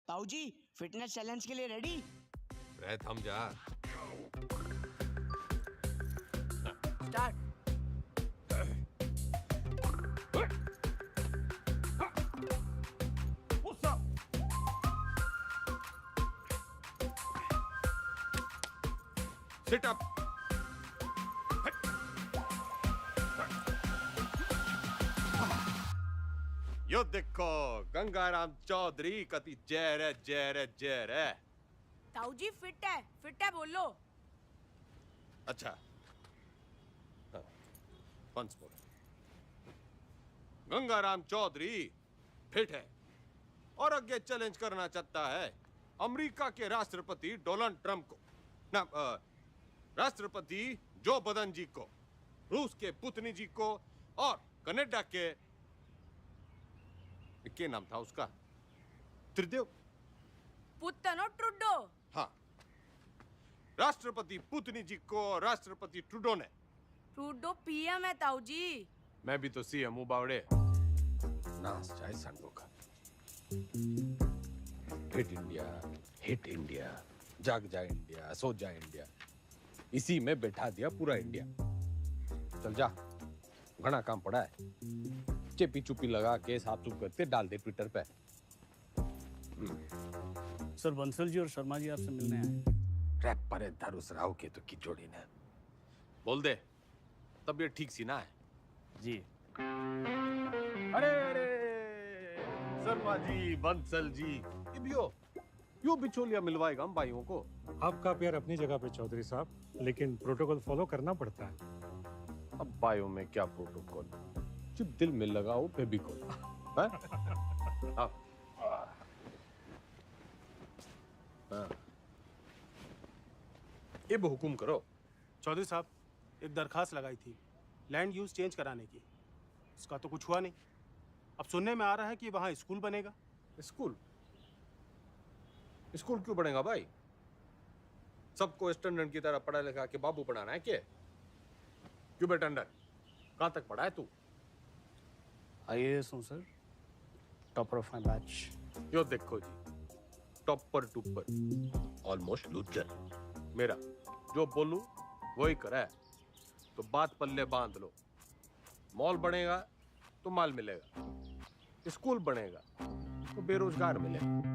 ताऊ जी fitness challenge के लिए रेडी? रह थम जा। स्टार्ट। Sit up. यो देखो गंगाराम चौधरी कति जहर है, जहर है, जहर है। ताऊ जी फिट है बोलो। अच्छा once more. Gangaram Chaudhary fit है और आगे चैलेंज करना चाहता है अमेरिका के राष्ट्रपति डोनाल्ड ट्रंप को, ना राष्ट्रपति जो बदन जी को, रूस के पुतिन जी को और कनाडा के क्या नाम था उसका, त्रिदेव पुतनो ट्रुडो। हाँ, राष्ट्रपति पुतिन जी को राष्ट्रपति ट्रूडो ने। ट्रुडो पीएम है ताऊ जी। मैं भी तो सीएम हूँ बावड़े। नाच जाए संडो का। हिट इंडिया, जाग जाए इंडिया, सो जाए इंडिया, इसी में बैठा दिया पूरा इंडिया। चल जा, घना काम पड़ा है। चेपी चुपी लगा के साफ सुफ करते डाल दे ट्विटर पे। सर बंसल जी और शर्मा जी आपसे मिलने आए। रैप पर धरुस राव के तो की जोड़ी ने। बोल दे, तबीयत ठीक सी ना है? जी। अरे शर्मा जी, बंसल जी, ये भी हो, यो बिचौलिया मिलवाएगा हम भाइयों को। आपका प्यार अपनी जगह पे चौधरी साहब, लेकिन प्रोटोकॉल फॉलो करना पड़ता है। अब भाइयों में क्या प्रोटोकॉल, जब दिल में लगाओ फेविकोल। अब हुकुम करो। चौधरी साहब, एक दरखास्त लगाई थी लैंड यूज चेंज कराने की, इसका तो कुछ हुआ नहीं। अब सुनने में आ रहा है कि वहाँ स्कूल बनेगा। स्कूल? स्कूल क्यों बनेगा भाई? सबको स्टैंडर्ड की तरह पढ़ा लिखा के बाबू बनाना है क्या? क्यों बेटा अंडर, कहाँ तक पढ़ा है तू? IAS हूँ sir, topper of my batch. यो देखो जी, टॉपर टूपर, ऑलमोस्ट लूजर। मेरा जो बोलूं वही करा है, तो बात पल्ले बांध लो। मॉल बनेगा तो माल मिलेगा, स्कूल बनेगा तो बेरोजगार मिलेगा।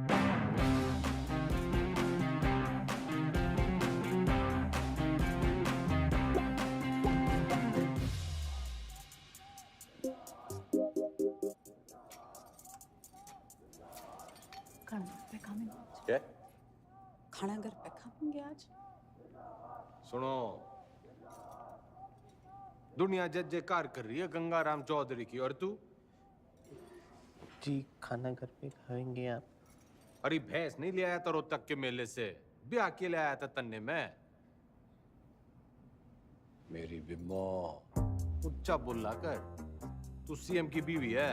क्या? खाना घर पे खाएंगे आज। सुनो, दुनिया जय जयकार कर रही है गंगाराम चौधरी की, और तू? जी खाना घर पे खाएंगे आप। अरे भैंस नहीं ले आया था रोहतक के मेले से, ब्याह के ले आया था तन्ने में। मेरी बिम्बो उच्चा बोला कर, तू सीएम की बीवी है।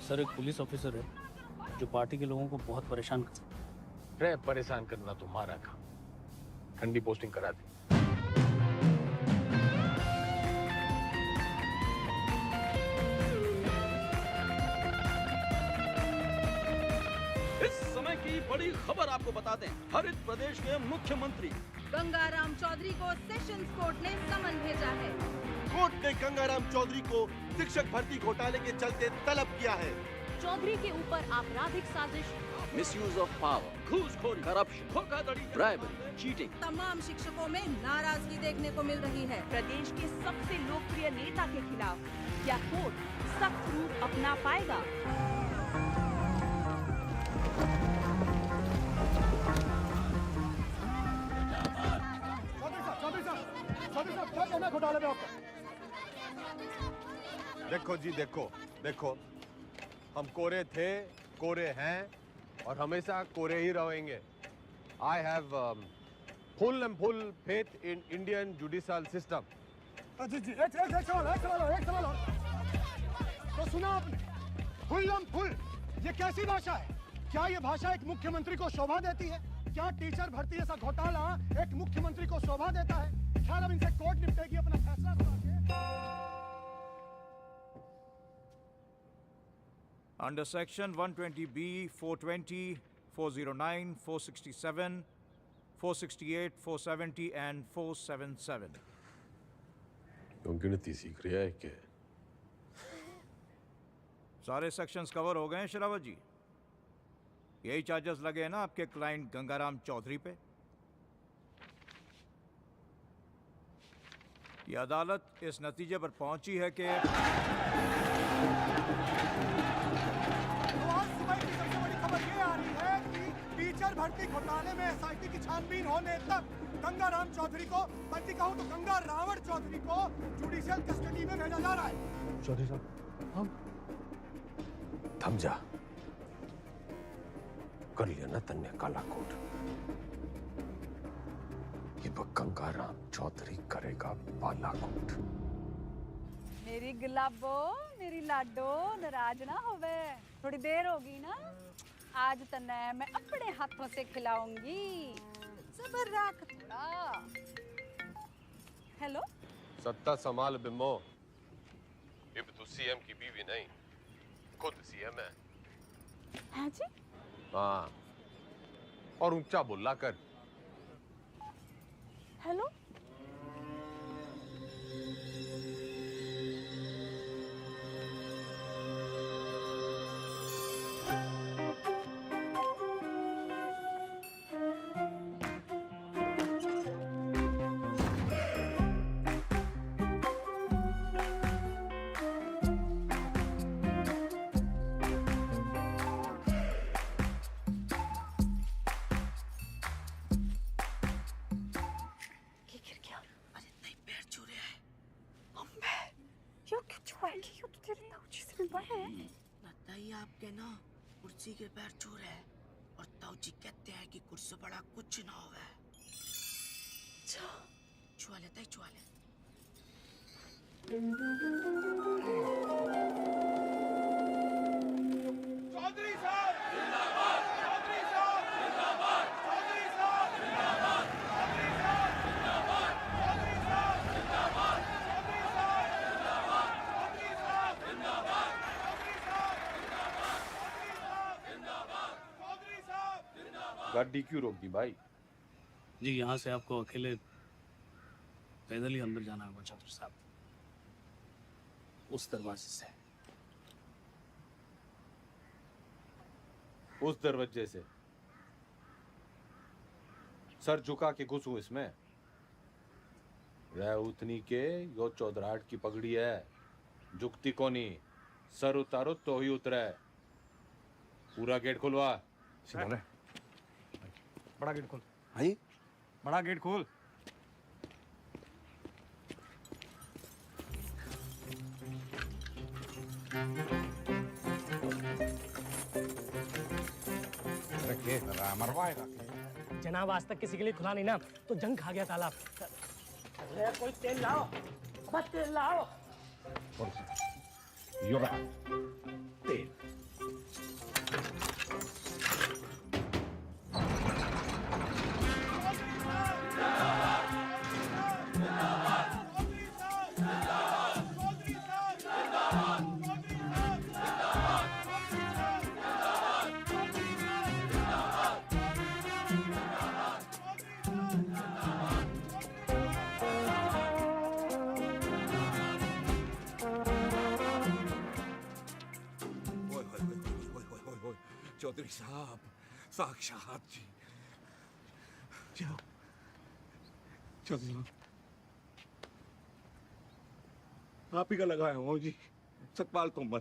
सर एक पुलिस ऑफिसर है जो पार्टी के लोगों को बहुत परेशान करता है। रे परेशान करना तुम्हारा काम, ठंडी पोस्टिंग करा दी। इस समय की बड़ी खबर आपको बता दें, हरित प्रदेश के मुख्यमंत्री गंगाराम चौधरी को सेशंस कोर्ट ने समन भेजा है। कोर्ट ने गंगाराम चौधरी को शिक्षक भर्ती घोटाले के चलते तलब किया है। चौधरी के ऊपर आपराधिक साजिश, मिसयूज ऑफ पावर, घूसखोरी, करप्शन, धोखाधड़ी, ब्राइबरी, चीटिंग। तमाम शिक्षकों में नाराजगी देखने को मिल रही है। प्रदेश के सबसे लोकप्रिय नेता के खिलाफ क्या कोर्ट सख्त रूप अपना पाएगा? क्या कहना घोटाले में आपका? देखो जी, देखो देखो, हम कोरे थे, कोरे हैं और हमेशा कोरे ही रहेंगे। I have full and full faith in Indian judicial system. जी जी एक सवाल और। तो सुना आपने, फुल ये कैसी भाषा है? क्या ये भाषा एक मुख्यमंत्री को शोभा देती है? क्या टीचर भर्ती जैसा घोटाला एक मुख्यमंत्री को शोभा देता है? ख्याल अब इनसे कोर्ट निपटेगी अपना फैसला सुना के। Under Section 120B, 420, 409, 467, 468, 470 and 477. क्यों गिनती सीख रहा है क्या? सारे सेक्शंस कवर हो गए हैं शरावत जी। यही चार्जेस लगे हैं ना आपके क्लाइंट गंगाराम चौधरी पे। ये अदालत इस नतीजे पर पहुंची है कि आज सुबह की सबसे बड़ी खबर ये आ रही है कि टीचर भर्ती घोटाले में एसआईटी की छानबीन होने तक गंगाराम चौधरी को, बल्कि कहूं तो गंगा रावण चौधरी को जुडिशियल कस्टडी में भेजा जा रहा है। चौधरी साहब, हम थम जा। कर लिया ना तन्ने काला कोट। ये गंगाराम चौधरी करेगा बालाकोट। मेरी गुलाबो, मेरी लाडो, नाराज ना होवे। थोड़ी देर होगी ना, आज तन्ने मैं अपने हाथों से खिलाऊंगी। सबर रख थोड़ा। हेलो, सत्ता संभाल बिम्बो। अब तू सीएम की बीवी नहीं, खुद सीएम है। हाँ जी? हाँ, और ऊंचा बोला कर। हेलो, बताइए आपके ना कुर्सी के पैर छू रहे हैं और ताऊजी कहते हैं कि कुर्सी बड़ा कुछ ना होवे। छुआ लेता है, छुआ ले। चौधरी साहब जिंदाबाद, चौधरी साहब जिंदाबाद, चौधरी साहब जिंदाबाद, चौधरी साहब जिंदाबाद, चौधरी साहब जिंदाबाद, चौधरी साहब जिंदाबाद, चौधरी साहब जिंदाबाद, चौधरी साहब जिंदाबाद, चौधरी साहब जिंदाबाद। गाड़ी क्यों रोक दी भाई? जी, यहाँ से आपको अकेले पैदल ही अंदर जाना होगा चौधरी साहब, उस दरवाजे से। उस दरवाजे से? सर झुका के घुसूं इसमें? रह उतनी के यो चौधराहट की पगड़ी है, झुकती कोनी। सर उतारो तो ही उतरे। पूरा गेट खुलवा। बड़ा गेट खोल। भाई बड़ा गेट खोल। मरवाएगा। जनाब आज तक किसी के लिए खुला नहीं ना, तो जंग खा गया तालाब। अरे कोई तेल लाओ, बस तेल लाओ। तेल। चौधरी साहब, साक्षात जी। चौधरी साहब, आप ही का लगाया हूँ जी, सतपाल तोमर।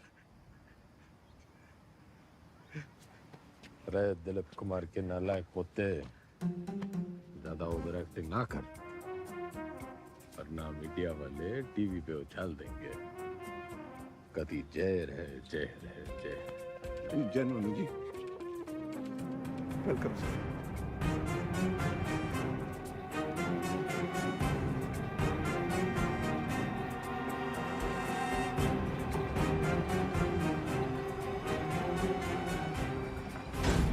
अरे दिलीप कुमार के नालायक पोते, ज्यादा ओवर एक्टिंग ना कर, वरना मीडिया वाले टीवी पे उछाल देंगे। कभी जय रहे, जय रहे, जय। जेन्युइन जी। Welcome sir.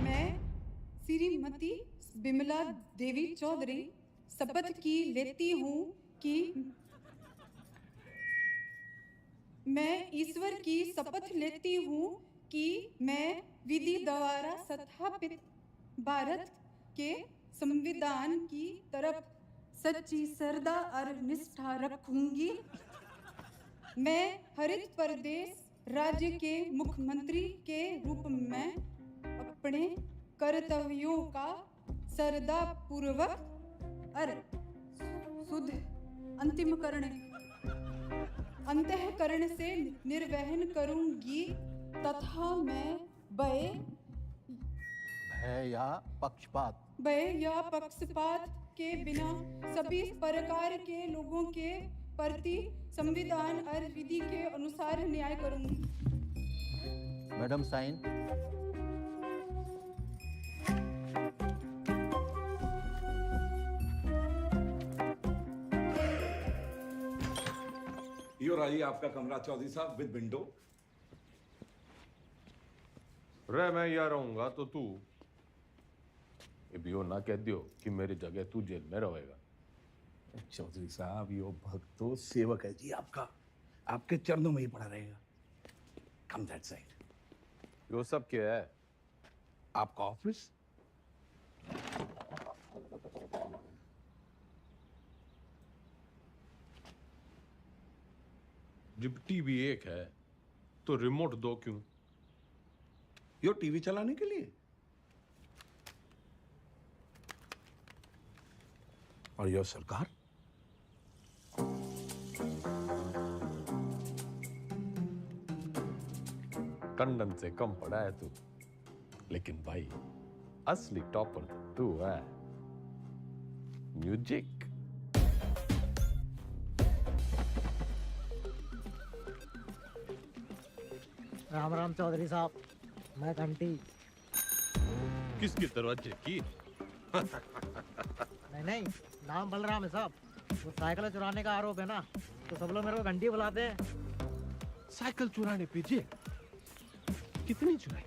मैं श्रीमती बिमला देवी चौधरी शपथ की लेती हूँ कि मैं ईश्वर की शपथ लेती हूँ कि मैं विधि द्वारा स्थापित भारत के संविधान की तरफ सच्ची श्रद्धा और निष्ठा रखूंगी। मैं हरित प्रदेश राज्य के मुख्यमंत्री के रूप में अपने कर्तव्यों का श्रद्धा पूर्वक और शुद्ध अंतःकरण से निर्वहन करूंगी तथा मैं भय या पक्षपात के बिना सभी प्रकार के लोगों के प्रति संविधान और विधि के अनुसार न्याय करूंगी। Madam sign. यो रही आपका कमरा चौधरी साहब विद विंडो। रे मैं यहाँ रहूंगा तो तू ये भी हो ना कह दियो कि मेरी जगह तू जेल में रहेगा। चौधरी साहब यो भक्त तो सेवक है जी आपका, आपके चरणों में ही पड़ा रहेगा। कम दैट साइड। यो सब क्या है? आपका ऑफिस। जब टीवी एक है तो रिमोट दो क्यों? यो टीवी चलाने के लिए। और यो सरकार। टंडन से कम पड़ा है तू, लेकिन भाई असली टॉपर तू है। म्यूजिक। राम राम चौधरी साहब, मैं घंटी। किसके दरवाजे की? नहीं, नाम बलराम है साहब। वो साइकिल चुराने का आरोप है ना, तो सब लोग मेरे को घंटी बुलाते हैं। साइकिल चुराने पे जेल? कितनी चुराई?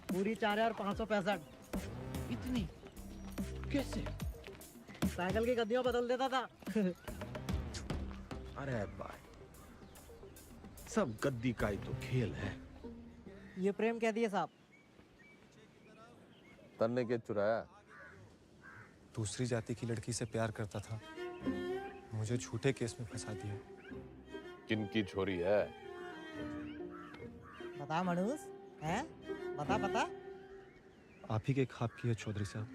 पूरी 4565। इतनी? कैसे? साइकिल की गद्दियों बदल देता था। अरे भाई, सब गद्दी का ही तो खेल है। ये प्रेम कह दिए साहब। तन्ने के चुराया? दूसरी जाति की लड़की से प्यार करता था, मुझे झूठे केस में फंसा दिया। किनकी छोरी है? बता मनुष, हैं? बता। आप ही के ख्वाब की है चौधरी साहब।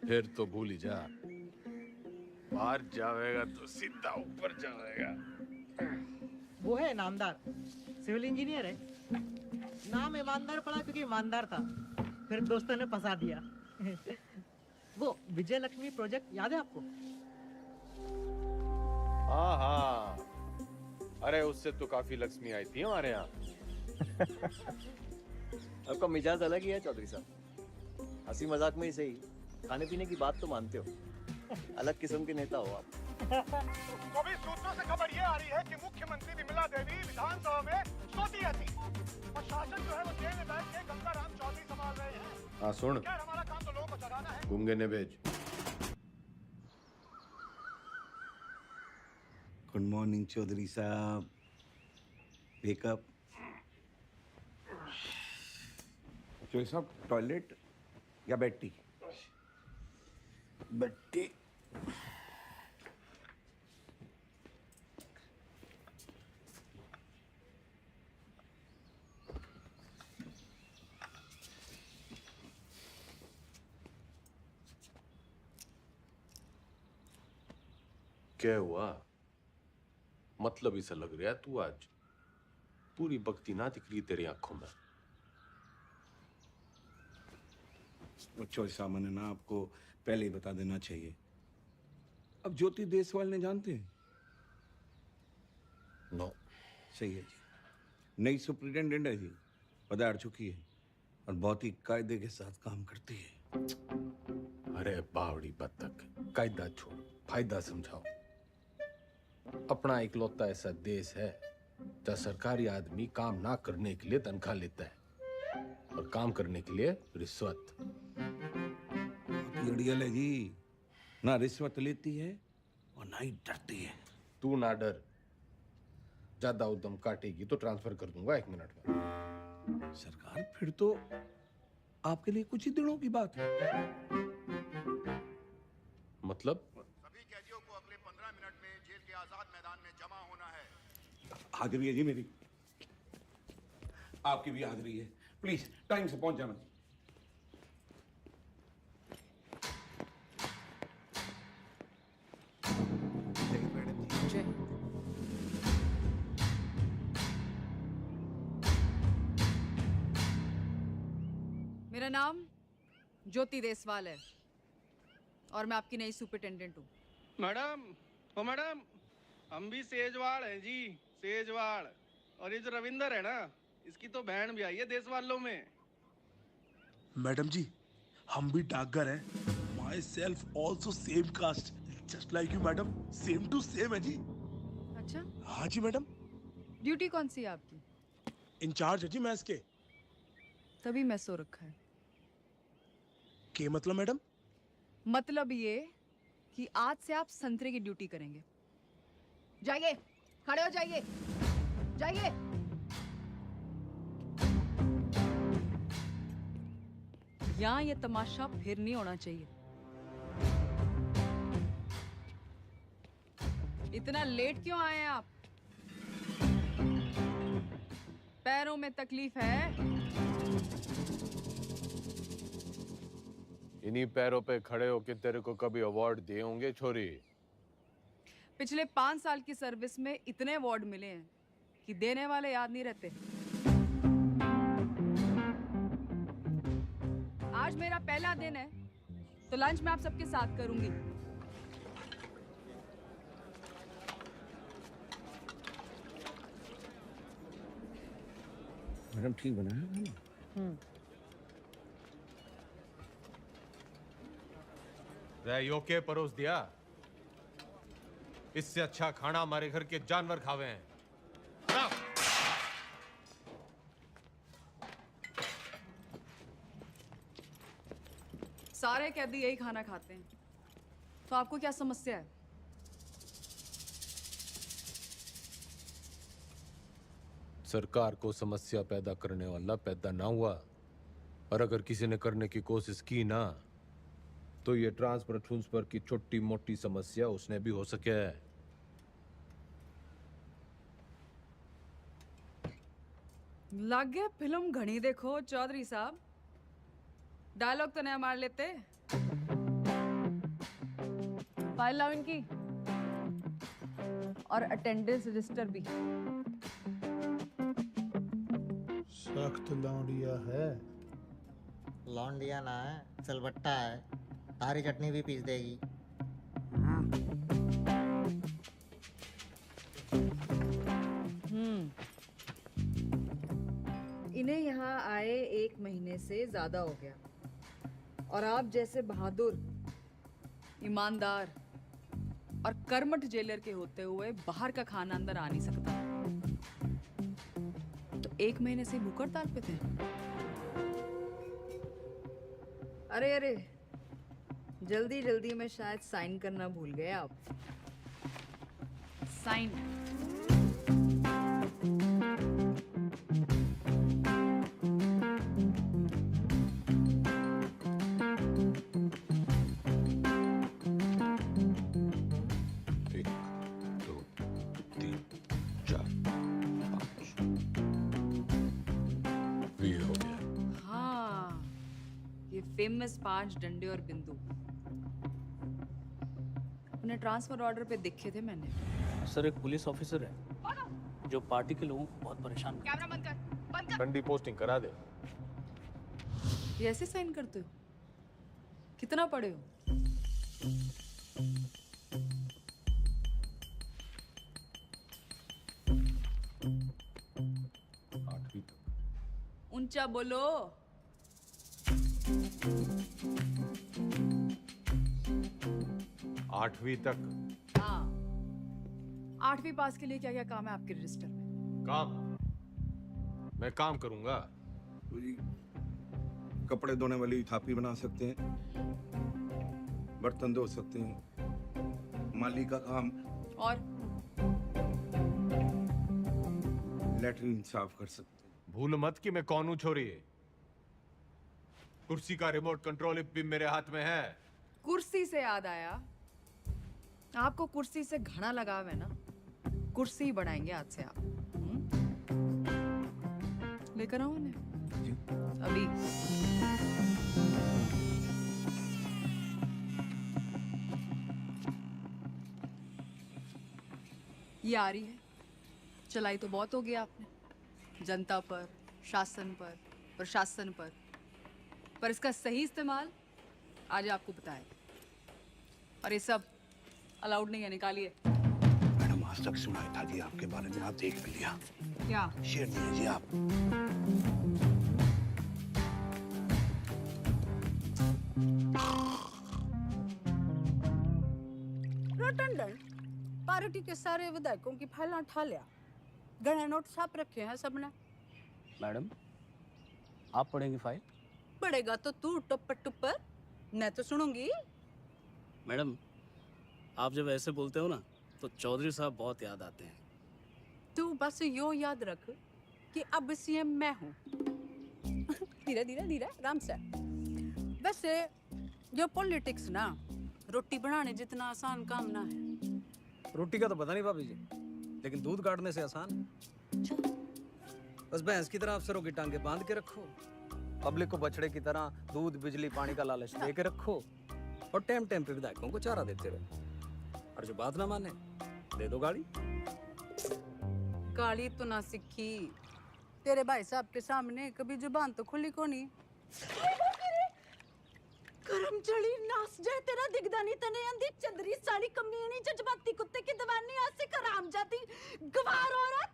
फिर तो भूल ही जा। बाहर जाएगा तो सीधा ऊपर जाएगा। वो है नामदार, सिविल इंजीनियर है। नाम ईमानदार पड़ा क्योंकि ईमानदार था, फिर दोस्तों ने फंसा दिया। वो विजय लक्ष्मी प्रोजेक्ट याद है आपको? हाँ, अरे उससे तो काफी लक्ष्मी आई थी हमारे यहाँ। आपका मिजाज अलग ही है चौधरी साहब। हंसी मजाक में ही सही, खाने पीने की बात तो मानते हो। अलग किस्म के नेता हो आप। तो भी सूत्रों से खबर ये आ रही है कि मुख्यमंत्री विमला देवी विधानसभा में सोती रहती और शासन जो है वो जेल में बैठ के गंगाराम चौधरी संभाल रहे हैं। हाँ सुन, खैर हमारा काम तो लोगों को जगाना है। गुंगे ने भेज। गुड मॉर्निंग चौधरी साहब। वेकअप। चौधरी साहब टॉयलेट या बेड टी? Bed tea. क्या हुआ? मतलब इसे लग रहा है तू आज पूरी भक्ति ना दिख रही तेरी आंखों में। चौधरी साहब मैंने ना आपको पहले ही बता देना चाहिए। अब ज्योति देसवाल ने जानते हैं? नो। सही है जी। नई सुप्रिटेंडेंट है जी, पधार चुकी है और बहुत ही कायदे के साथ काम करती है। अरे बावड़ी बत्तख, कायदा छोड़, फायदा समझाओ। अपना इकलौता ऐसा देश है जहाँ सरकारी आदमी काम ना करने के लिए तनख्वाह लेता है और काम करने के लिए रिश्वत। अड़ियल है जी, ना रिश्वत लेती है और ना ही डरती है। तू ना डर, ज्यादा उद्यम काटेगी तो ट्रांसफर कर दूंगा 1 मिनट में। सरकार फिर तो आपके लिए कुछ ही दिनों की बात है। मतलब? सभी कैदियों को अगले 15 मिनट में जेल के आजाद मैदान में जमा होना है। हाजिरी है जी मेरी, आपकी भी हाजिरी है। प्लीज टाइम से पहुंच जाना। मेरा नाम ज्योति देसवाल है और मैं आपकी नई सुपरिटेंडेंट हूँ। मैडम, ओ मैडम, हम भी सेजवाड़ हैं जी, सेजवाड़। और ये जो रविंदर है ना, इसकी तो बहन भी आई है देश वालों में। मैडम जी, हम भी डाकघर हैं। Myself also same caste, just like you madam, same to same है जी। अच्छा? हाँ जी मैडम। ड्यूटी कौन सी है आपकी? इंचार्ज है जी मैस के। तभी मैं सो रखा है। के मतलब मैडम? मतलब ये कि आज से आप संतरे की ड्यूटी करेंगे। जाइए, खड़े हो जाइए, जाइए। यहाँ ये तमाशा फिर नहीं होना चाहिए। इतना लेट क्यों आए आप? पैरों में तकलीफ है? इन्हीं पैरों पे खड़े होके तेरे को कभी अवार्ड दिए होंगे छोरी? पिछले 5 साल की सर्विस में इतने अवार्ड मिले हैं कि देने वाले याद नहीं रहते। आज मेरा पहला दिन है तो लंच मैं आप सबके साथ करूंगी। मैडम ठीक बना है? रैयो के परोस दिया, इससे अच्छा खाना हमारे घर के जानवर खावे हैं। सारे कैदी यही खाना खाते हैं, तो आपको क्या समस्या है? सरकार को समस्या पैदा करने वाला पैदा ना हुआ, और अगर किसी ने करने की कोशिश की ना, तो ये ट्रांसफर की छोटी मोटी समस्या उसने भी हो सके है। लग गया फिल्म घनी देखो चौधरी साहब, डायलॉग तो नया मार लेते। फाइल लाओ इनकी, और अटेंडेंस रजिस्टर भी। सख्त लौंडिया है। लौंडिया ना है, सिलबट्टा है। तारी चटनी भी पीस देगी। इन्हें यहाँ आए 1 महीने से ज्यादा हो गया, और आप जैसे बहादुर, ईमानदार और कर्मठ जेलर के होते हुए बाहर का खाना अंदर आ नहीं सकता। तो 1 महीने से भूख हड़ताल पे थे। अरे अरे, जल्दी जल्दी में शायद साइन करना भूल गए आप। साइन। फेमस 5 डंडे और बिंदु अपने ट्रांसफर ऑर्डर पे देखे थे मैंने। सर, एक पुलिस ऑफिसर है जो पार्टी के लोगों को बहुत परेशान करता है। कैमरा बंद कर, बंद कर। ठंडी पोस्टिंग करा दे। ये ऐसे साइन करते हो? कितना पढ़े हो? ऊंचा बोलो। आठवीं तक। हाँ, 8वीं पास के लिए क्या क्या काम है आपके रजिस्टर में? काम? मैं काम करूंगा। तो जी कपड़े धोने वाली थापी बना सकते हैं, बर्तन धो सकते हैं, माली का काम, और लेटरिन साफ कर सकते हैं। भूल मत कि मैं कौन हूं छोरी। कुर्सी का रिमोट कंट्रोल भी मेरे हाथ में है। कुर्सी से याद आया, आपको कुर्सी से घना लगाव है ना, कुर्सी बढ़ाएंगे आज से आप। लेकर आओ उन्हें अभी। ये आ रही है, चलाई तो बहुत हो गया आपने जनता पर, शासन पर, प्रशासन पर इसका सही इस्तेमाल आज आपको बताए। और ये सब अलाउड नहीं है, निकालिए। मैडम आज तक सुनाई था जी आपके बारे में, आप देख भी लिया। क्या शेयर दिए जी आप। रटंडन पार्टी के सारे विधायकों की फाइलें उठा लिया, गणे नोट छाप रखे हैं सबने। मैडम आप पढ़ेंगी फाइल? पड़ेगा तो तू टुप्पर टुप्पर, मैं तो सुनूंगी। मैडम आप जब ऐसे बोलते हो ना तो चौधरी साहब बहुत याद आते हैं। तू बस यो याद रख कि अब सीएम मैं हूँ। धीरे धीरे धीरे आराम से। वैसे ये पॉलिटिक्स ना रोटी बनाने जितना आसान काम ना है। रोटी का तो पता नहीं भाभी जी, लेकिन दूध काटने से आसान है। बस भैंस की तरह अफसरों की टांगे बांध के रखो, पब्लिक को बछड़े की तरह दूध बिजली पानी का लालच दे के रखो, और टाइम टाइम पे विधायकों को चारा देते रहो। और जो बात ना माने दे दो गाड़ी। गाली तो ना सीखी, तेरे भाई साहब के सामने कभी जुबान तो खुली को नहीं। करम चढ़ी नास जाए तेरा दिगदानी तने अंधी चंदरी साड़ी कमीनी जज्बाती कुत्ते की दवानी आज से कराम जाती गवार औरत।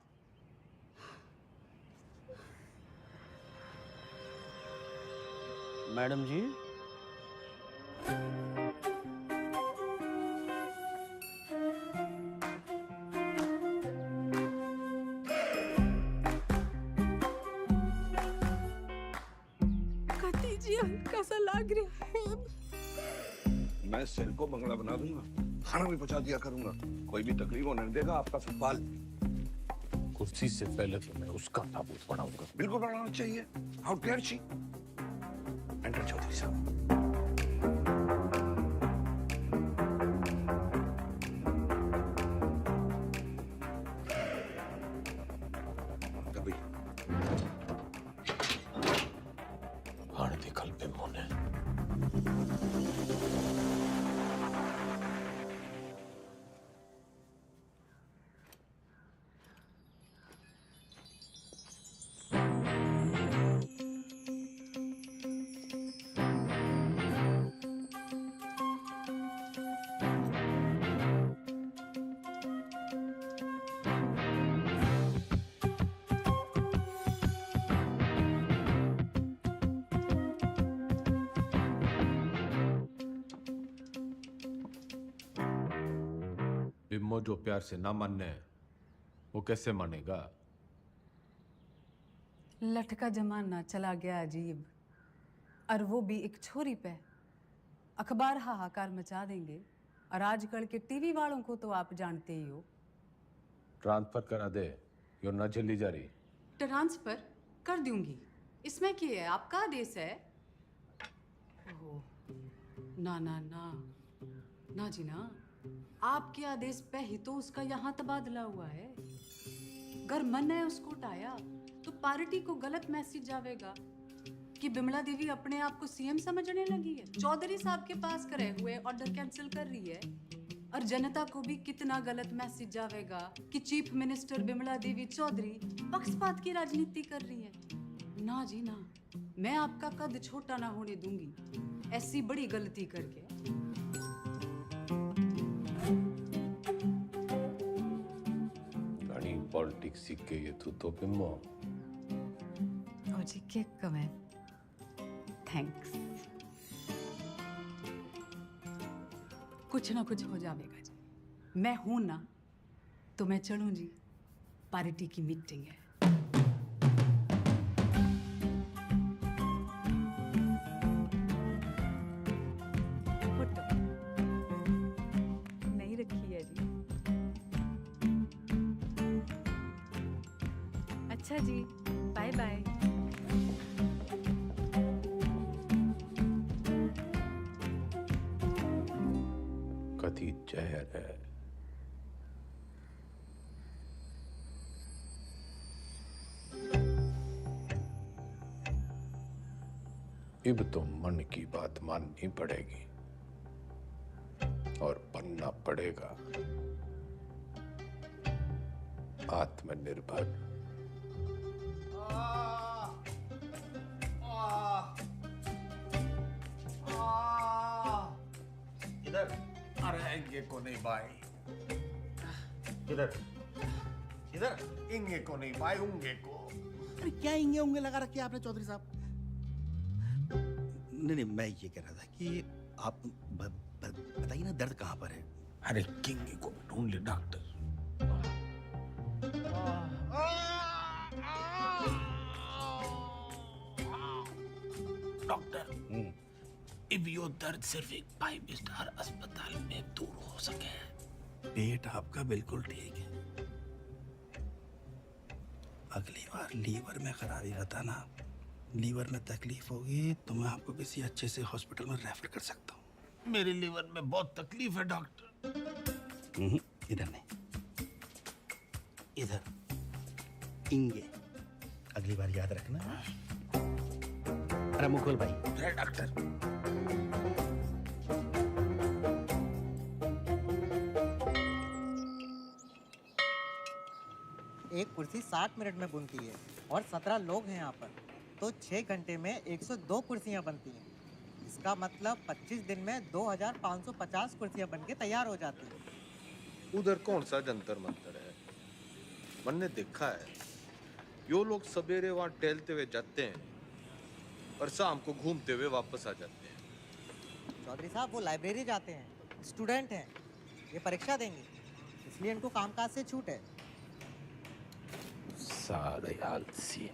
मैडम जी कती जी हल्का सा लग रहा है। मैं सेल को बंगला बना दूंगा, खाना भी पहुंचा दिया करूंगा, कोई भी तकलीफ होने नहीं देगा आपका सवाल। कुर्सी से पहले तो मैं उसका ताबूत बनाऊंगा। बिल्कुल बनाना चाहिए। How dare she. Enter Chaudhary साहब। कभी हाण दिखल पे मोने। बिम्मो जो प्यार से ना मानने वो कैसे मानेगा? लटका जमाना चला गया अजीब, और वो भी एक छोरी पे। अखबार हाहाकार मचा देंगे, और आजकल के टीवी वालों को तो आप जानते ही हो। ट्रांसफर करा दे, यो न झेली जा रही। ट्रांसफर कर दूंगी, इसमें क्या है, आपका आदेश है। ओह, ना ना ना ना जी ना, आपके आदेश पे ही तो उसका यहाँ तबादला हुआ है। अगर मन है उसको उठाया तो पार्टी को गलत मैसेज जावेगा कि बिमला देवी अपने आप को सीएम समझने लगी है, चौधरी साहब के पास करे हुए ऑर्डर कैंसिल कर रही है। और जनता को भी कितना गलत मैसेज जावेगा कि चीफ मिनिस्टर बिमला देवी चौधरी पक्षपात की राजनीति कर रही है। ना जी ना, मैं आपका कद छोटा ना होने दूंगी ऐसी बड़ी गलती करके। पॉलिटिक्स सीख के ये तो बिम्मो। ताऊजी केक कमेंट थैंक्स कुछ ना कुछ हो जाएगा जी मैं हूं ना तो मैं चलूं जी पार्टी की मीटिंग है फोटो नहीं रखी है जी अच्छा जी बाय बाय कथी जहर है अब तो मन की बात माननी पड़ेगी और बनना पड़ेगा आत्मनिर्भर। इधर अरे इंगे को नहीं भाई इधर इधर इंगे को नहीं भाई उंगे को। अरे क्या इंगे उंगे लगा रखे आपने चौधरी साहब? नहीं मैं ये कह रहा था कि आप बताइए ना दर्द कहाँ पर है? अरे किंगे को ढूंढ ले डॉक्टर। डॉक्टर अब यो दर्द सिर्फ एक 5 स्टार अस्पताल में दूर हो सके। पेट आपका बिल्कुल ठीक है। अगली बार लीवर में खराबी बताना। लीवर में तकलीफ होगी तो मैं आपको किसी अच्छे से हॉस्पिटल में रेफर कर सकता हूँ। मेरे लीवर में बहुत तकलीफ है डॉक्टर। इधर नहीं इधर इंगे। अगली बार याद रखना। अरे मुकुल भाई डॉक्टर एक कुर्सी 60 मिनट में बनती है और 17 लोग हैं यहाँ पर तो 6 घंटे में 102 कुर्सियाँ बनती हैं। इसका मतलब 25 दिन में 2550 कुर्सियाँ बनके तैयार हो जाती हैं। उधर कौन सा जंतर मंतर है? मैंने देखा है यो लोग सवेरे वहां टहलते हुए जाते हैं और शाम को घूमते हुए वापस आ जाते हैं। चौधरी साहब वो लाइब्रेरी जाते हैं, स्टूडेंट हैं, ये परीक्षा देंगे इसलिए इनको कामकाज से छूट है। सारे आलसी।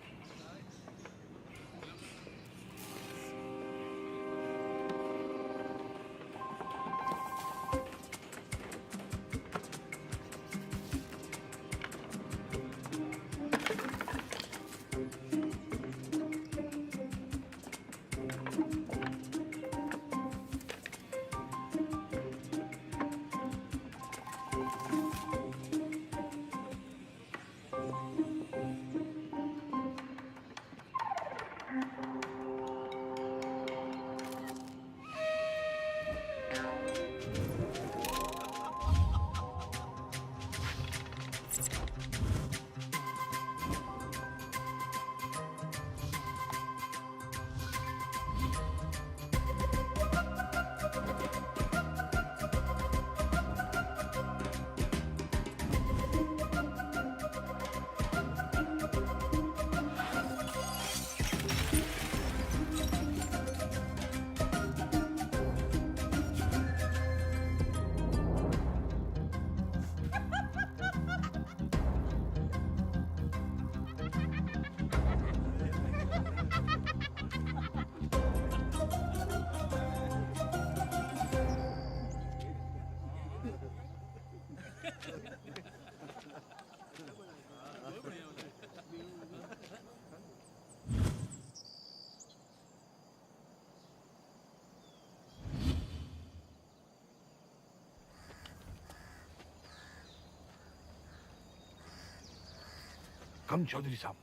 कम चौधरी साहब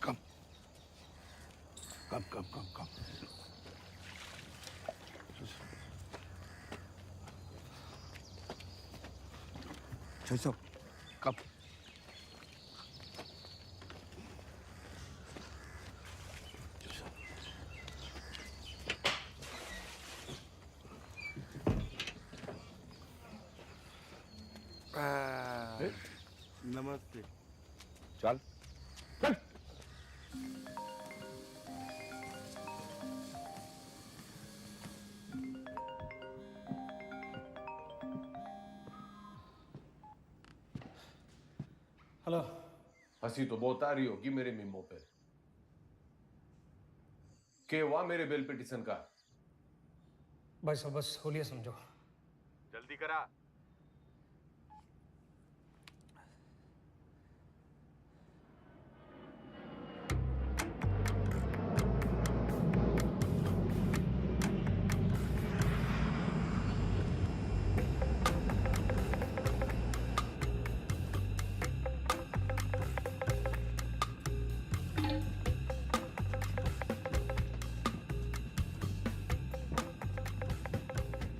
कम कम कम कम कम। चौधरी साहब कम। नमस्ते। चल चल। हेलो। हंसी तो बहुत आ रही होगी मेरे मीमो पे। के हुआ मेरे बेल पिटीशन का? भाई साहब बस होलिया समझो। जल्दी करा।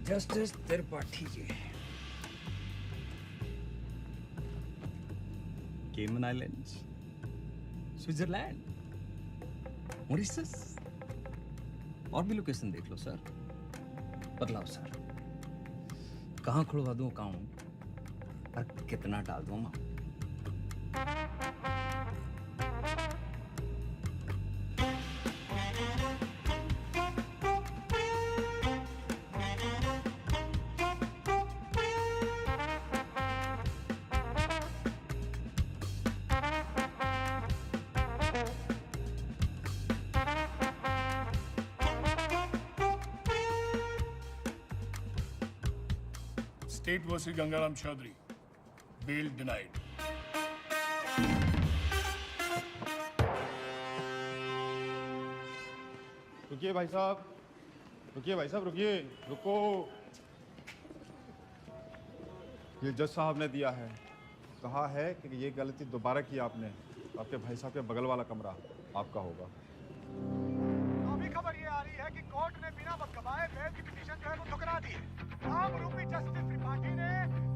जस्टिस त्रिपाठी जी, केमन आइलैंड्स, स्विट्जरलैंड, मॉरिशस, और भी लोकेशन देख लो सर। बतलाओ सर, कहाँ खुलवा दूँ अकाउंट और कितना डाल दूँ amount? State versus Gangaram Chaudhary. Bail denied. रुकिए भाई साहब, रुकिए भाई साहब, रुकिए, रुको। ये जज साहब ने दिया है, कहा है कि ये गलती दोबारा की आपने, आपके भाई साहब के बगल वाला कमरा आपका होगा। अभी खबर ये आ रही है कि कोर्ट ने बिना वक्त गवाए बेल की पिटीशन जो है वो ठुकरा दी है। आम रूपी जस्टिस त्रिपाठी ने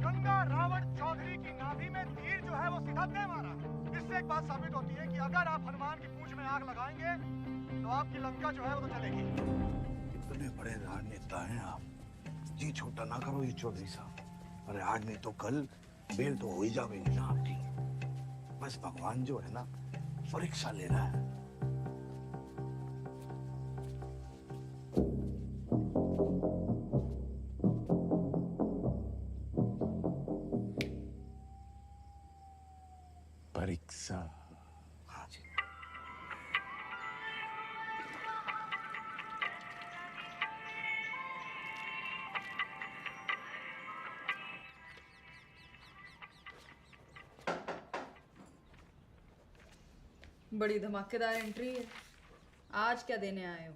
गंगा रावण चौधरी की नाभि में तीर जो है वो सीधा दे मारा। इससे एक बात साबित होती है कि अगर आप हनुमान की पूंछ में आग लगाएंगे तो आपकी लंका जो है वो तो चलेगी। इतने बड़े राजनेता हैं आप, जी छोटा ना करो ये चौधरी साहब। अरे आज नहीं तो कल बेल तो हो ही जाएगी ना आपकी। बस भगवान जो है ना परीक्षा ले रहा है। परीक्षा। हाँ जी। बड़ी धमाकेदार एंट्री है। आज क्या देने आए हो?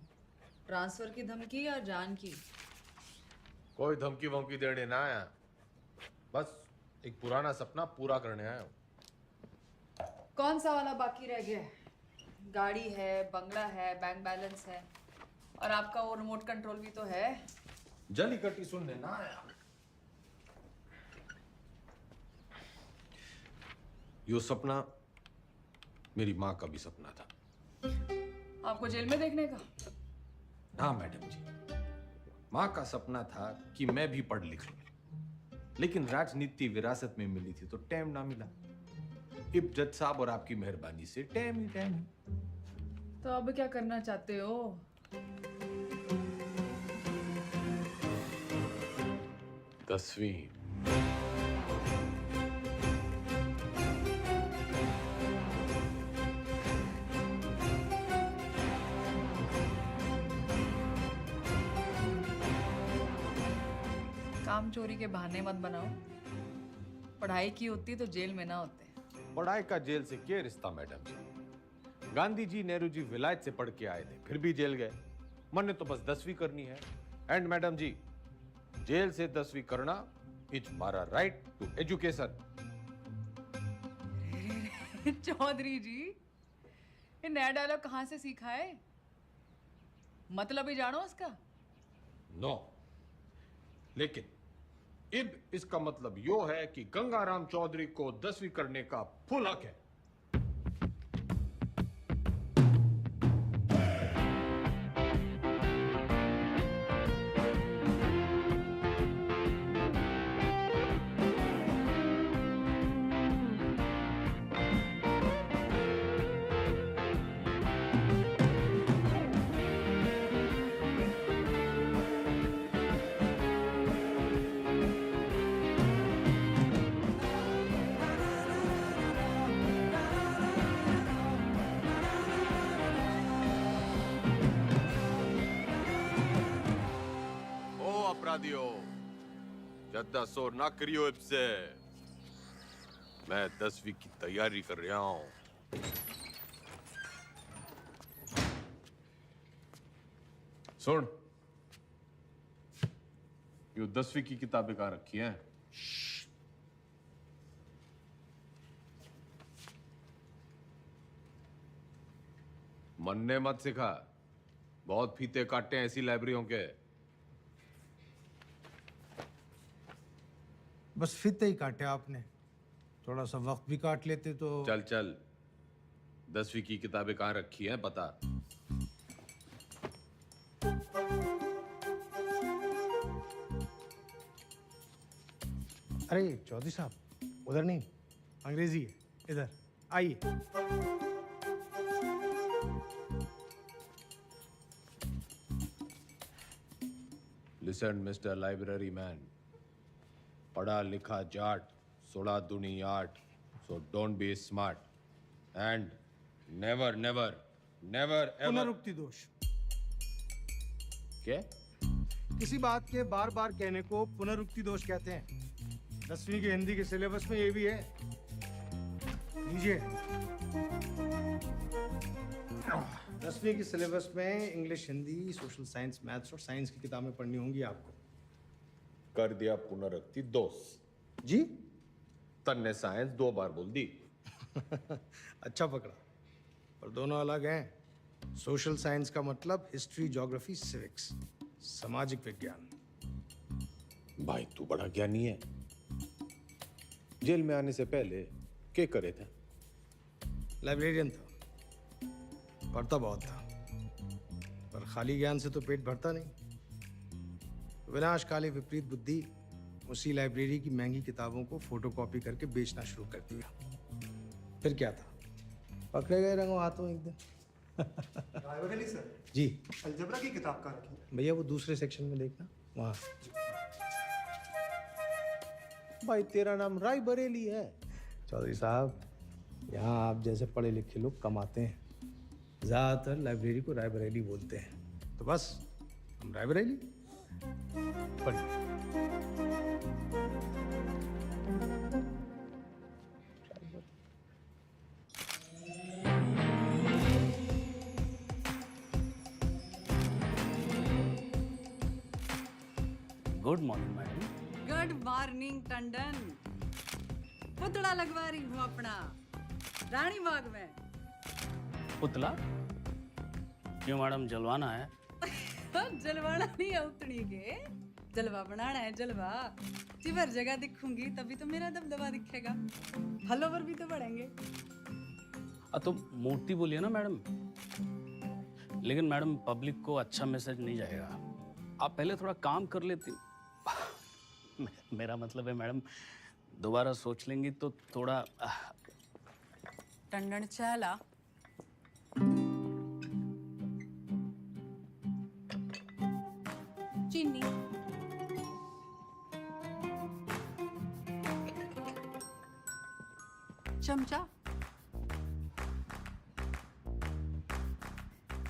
ट्रांसफर की धमकी या जान की? कोई धमकी वमकी देने ना आया, बस एक पुराना सपना पूरा करने आया हूँ। कौन सा वाला बाकी रह गया है? गाड़ी है, बंगला है, बैंक बैलेंस है, और आपका वो रिमोट कंट्रोल भी तो है। जली कटी सुनने ना आया। यो सपना मेरी माँ का भी सपना था। आपको जेल में देखने का? हाँ मैडम जी, माँ का सपना था कि मैं भी पढ़ लिख लूं, लेकिन राजनीति विरासत में मिली थी तो टाइम ना मिला। इब जज साहब और आपकी मेहरबानी से टाइम ही टाइम। तो अब क्या करना चाहते हो? दसवीं। काम चोरी के बहाने मत बनाओ। पढ़ाई की होती तो जेल में ना होते। पढ़ाई का जेल से क्या रिश्ता मैडम जी? गांधी जी, नेहरू जी विलायत से पढ़ के आए थे, फिर भी जेल गए। मैंने तो बस 10वीं करनी है। एंड मैडम जी, जेल से 10वीं करना इज मारा राइट टू एजुकेशन। चौधरी जी, ये नया डायलॉग कहाँ से सीखा है? मतलब ही जानो उसका? नो, लेकिन इब इसका मतलब यो है कि गंगाराम चौधरी को 10वीं करने का फुल हक है। दियो। ज्यादा शोर ना करियो इससे। मैं 10वीं की तैयारी कर रहा हूँ। सुन, ये 10वीं की किताबें कहाँ रखी हैं? मन्ने मत सिखा, बहुत फीते काटे हैं ऐसी लाइब्रेरियों के। बस फीते ही काटे आपने, थोड़ा सा वक्त भी काट लेते तो। चल चल, 10वीं की किताबें कहाँ रखी हैं बता। अरे चौधरी साहब, उधर नहीं, अंग्रेजी है, इधर आइए। लिसन मिस्टर लाइब्रेरी मैन, पढ़ा लिखा जाट, 16 दूनी 8, so don't be smart and never never never ever। पुनरुक्ति दोष। क्या? किसी बात के बार बार कहने को पुनरुक्ति दोष कहते हैं। 10वीं के हिंदी के सिलेबस में ये भी है, लीजिए। 10वीं के सिलेबस में English, Hindi, social science, maths और साइंस की किताबें पढ़नी होंगी आपको। कर दिया पुनरुक्ति दोष जी। तन्ने साइंस 2 बार बोल दी। अच्छा पकड़ा, पर दोनों अलग हैं। सोशल साइंस का मतलब हिस्ट्री, ज्योग्राफी, सिविक्स, सामाजिक विज्ञान। भाई तू बड़ा ज्ञानी है। जेल में आने से पहले क्या करे थे? लाइब्रेरियन था, पढ़ता बहुत था, पर खाली ज्ञान से तो पेट भरता नहीं। विनाशकाली विपरीत बुद्धि उसी लाइब्रेरी की महंगी किताबों को फोटोकॉपी करके बेचना शुरू कर दिया। फिर क्या था, पकड़े गए रंगों हाथों एक दिन। रायबरेली सर जी। अलजबरा की किताब कहाँ रखी है? भैया वो दूसरे सेक्शन में देखना, वहाँ। भाई तेरा नाम राय बरेली है? चौधरी साहब, यहाँ आप जैसे पढ़े लिखे लोग कम आते हैं। ज़्यादातर लाइब्रेरी को रायबरेली बोलते हैं, तो बस हम रायबरेली। पढ़िए। Good morning madam. Good morning Tandon. पुतला लगवा रही हूँ अपना रानी बाग में। पुतला क्यों मैडम, जलवाना है? जलवाना नहीं है उतनी के, जलवा बनाना है जलवा। जिवर जगह दिखूंगी तभी तो मेरा दबदबा दिखेगा, फॉलोवर भी तो बढ़ेंगे। तो मूर्ति बोलिए ना मैडम। लेकिन मैडम पब्लिक को अच्छा मैसेज नहीं जाएगा। आप पहले थोड़ा काम कर लेती। मेरा मतलब है मैडम, दोबारा सोच लेंगी तो थोड़ा। टंडन चला। चीनी। चमचा।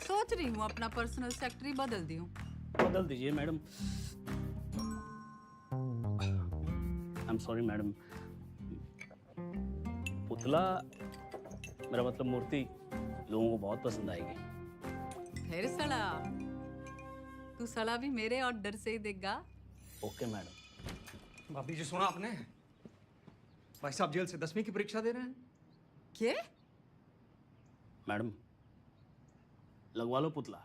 सोच रही हूँ अपना पर्सनल सेक्रेटरी बदल दूं। बदल दीजिए madam. I am sorry madam. पुतला, मेरा मतलब मूर्ति, लोगों को बहुत पसंद आएगी। फिर सड़ा, तू सड़ा भी मेरे ऑर्डर से ही देगा। Okay madam. भाभी जी सुना आपने? भाई साहब जेल से 10वीं की परीक्षा दे रहे हैं। क्या? मैडम लगवा लो पुतला,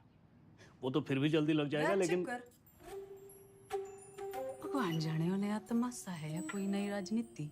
वो तो फिर भी जल्दी लग जाएगा। लेकिन भगवान जाने हो नया तमाशा है या कोई नई राजनीति।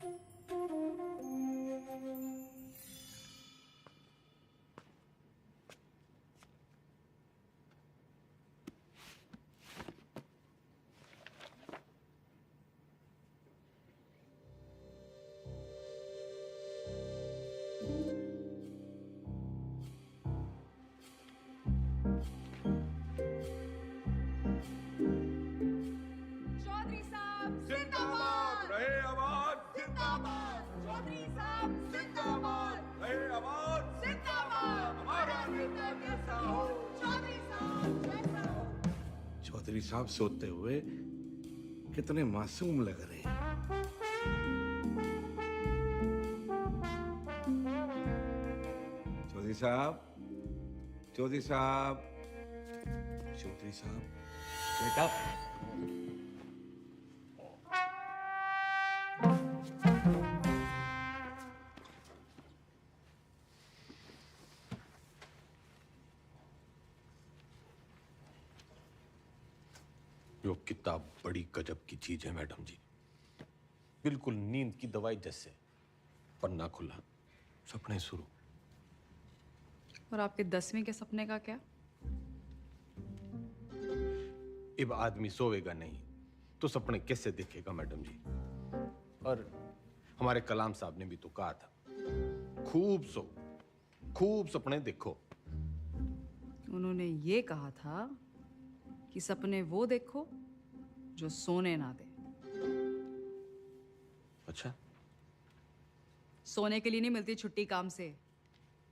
चौधरी साहब सोते हुए कितने मासूम लग रहे हैं। चौधरी साहब, चौधरी साहब, चौधरी साहब, बेटा। यो किताब बड़ी गजब की चीज है मैडम जी, बिल्कुल नींद की दवाई जैसे। पन्ना खुला, सपने शुरू। और आपके 10वीं के सपने का क्या? अब आदमी सोएगा नहीं तो सपने कैसे देखेगा मैडम जी? और हमारे कलाम साहब ने भी तो कहा था, खूब सो, खूब सपने देखो। उन्होंने ये कहा था कि सपने वो देखो जो सोने ना दे। अच्छा, सोने के लिए नहीं मिलती छुट्टी काम से।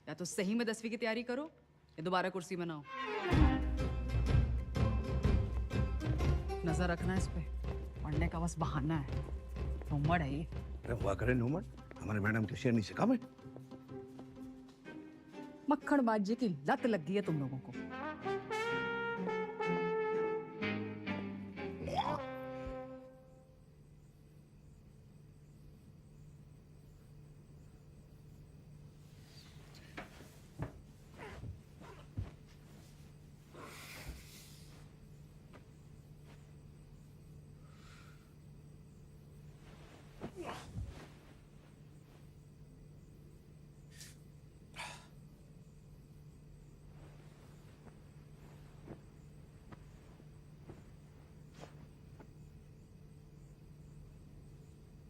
या तो सही में 10वीं की तैयारी करो या दोबारा कुर्सी बनाओ। नजर रखना इस पे, पढ़ने का बस बहाना है। नूमड़ है ये। अरे हुआ करे नूमड़, हमारे मैडम के शेरनी से कम है। मक्खनबाजी की लत लग गई है तुम लोगों को।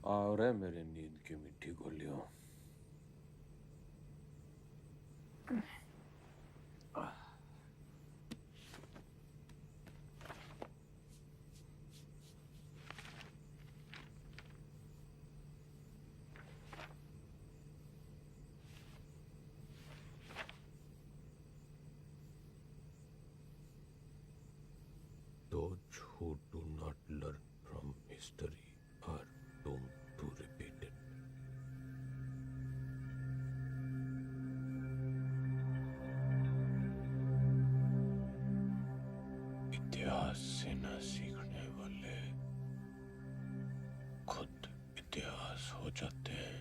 और है मेरे नींद की मिट्टी गोलियों। Those who do not learn from history are doomed to repeat it. इतिहास से न सीखने वाले खुद इतिहास हो जाते हैं।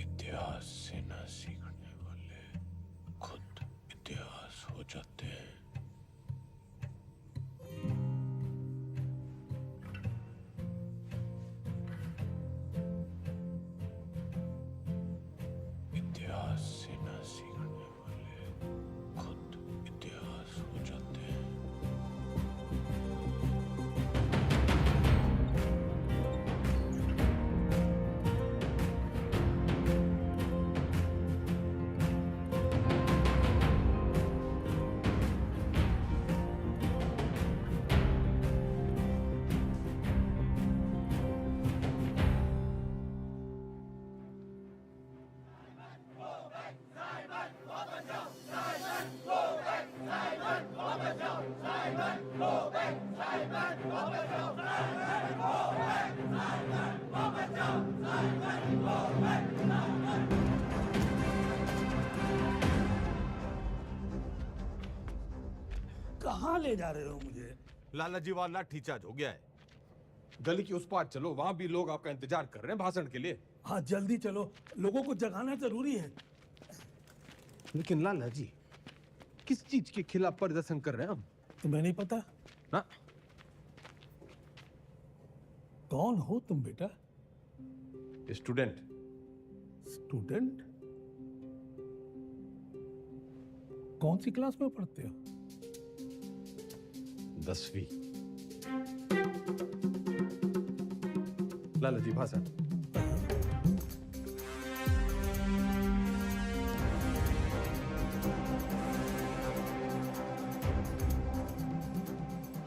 इतिहास से न सीखने वाले खुद इतिहास हो जाते हैं। इतिहास से न सीखने वाले खुद इतिहास हो जाते हैं। कहाँ ले जा रहे हो मुझे? लाला जी वाला लाठी चार्ज हो गया है। गली की उस पार चलो, वहां भी लोग आपका इंतजार कर रहे हैं भाषण के लिए। हाँ जल्दी चलो, लोगों को जगाना जरूरी है। लेकिन लाला जी, किस चीज के खिलाफ प्रदर्शन कर रहे हैं हम? तुम्हें नहीं पता ना? कौन हो तुम बेटा? स्टूडेंट। स्टूडेंट? कौन सी क्लास में पढ़ते हो? 10वीं। लाला जी भाषण।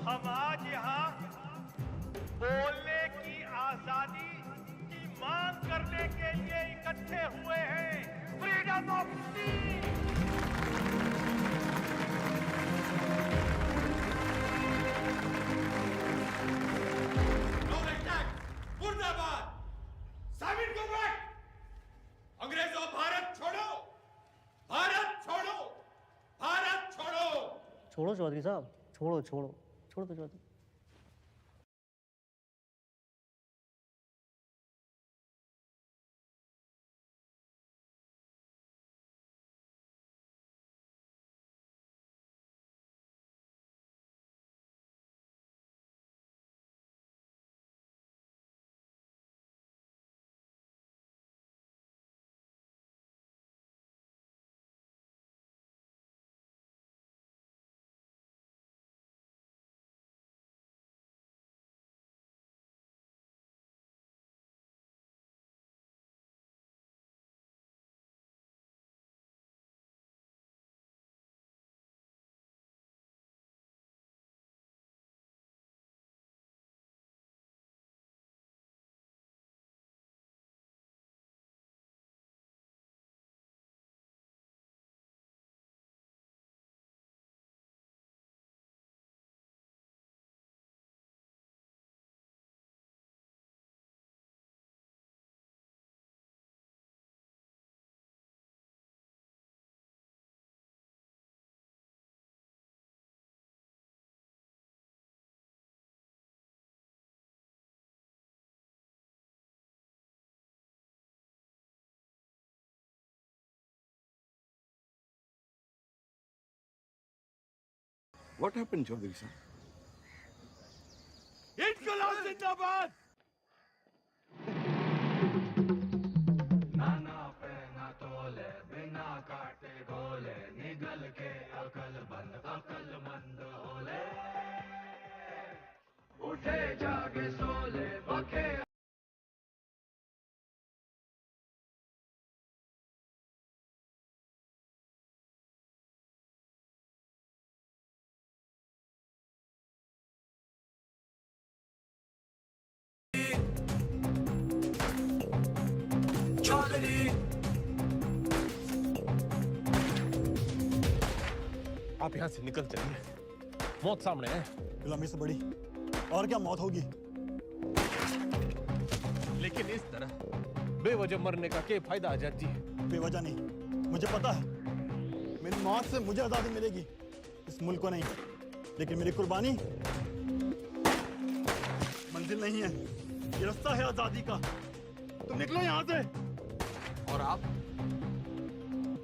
हम आज यहाँ बोलने की आजादी की मांग करने के लिए इकट्ठे हुए हैं। फ्रीडम मुर्दाबाद। साबिर को बैठ। अंग्रेजों भारत छोड़ो, भारत छोड़ो, भारत छोड़ो। छोड़ो चौधरी साहब, छोड़ो छोड़ो छोड़ो तो Chaudhary. What happened, Chaudhary sir? इनकलाब जिंदाबाद। नाना पे ना तोले, बिना काटे गोले, निगल के अकलमंद होले। उठे जागे सोले, बखे आप यहाँ से निकल चलिए, मौत सामने है। गुलामी से बड़ी और क्या मौत होगी? लेकिन इस तरह बेवजह मरने का क्या फायदा आजाद जी? बेवजह नहीं, मुझे पता है मेरी मौत से मुझे आजादी मिलेगी, इस मुल्क को नहीं। लेकिन मेरी कुर्बानी मंजिल नहीं है, ये रास्ता है आजादी का। तुम निकलो यहाँ से। और आप?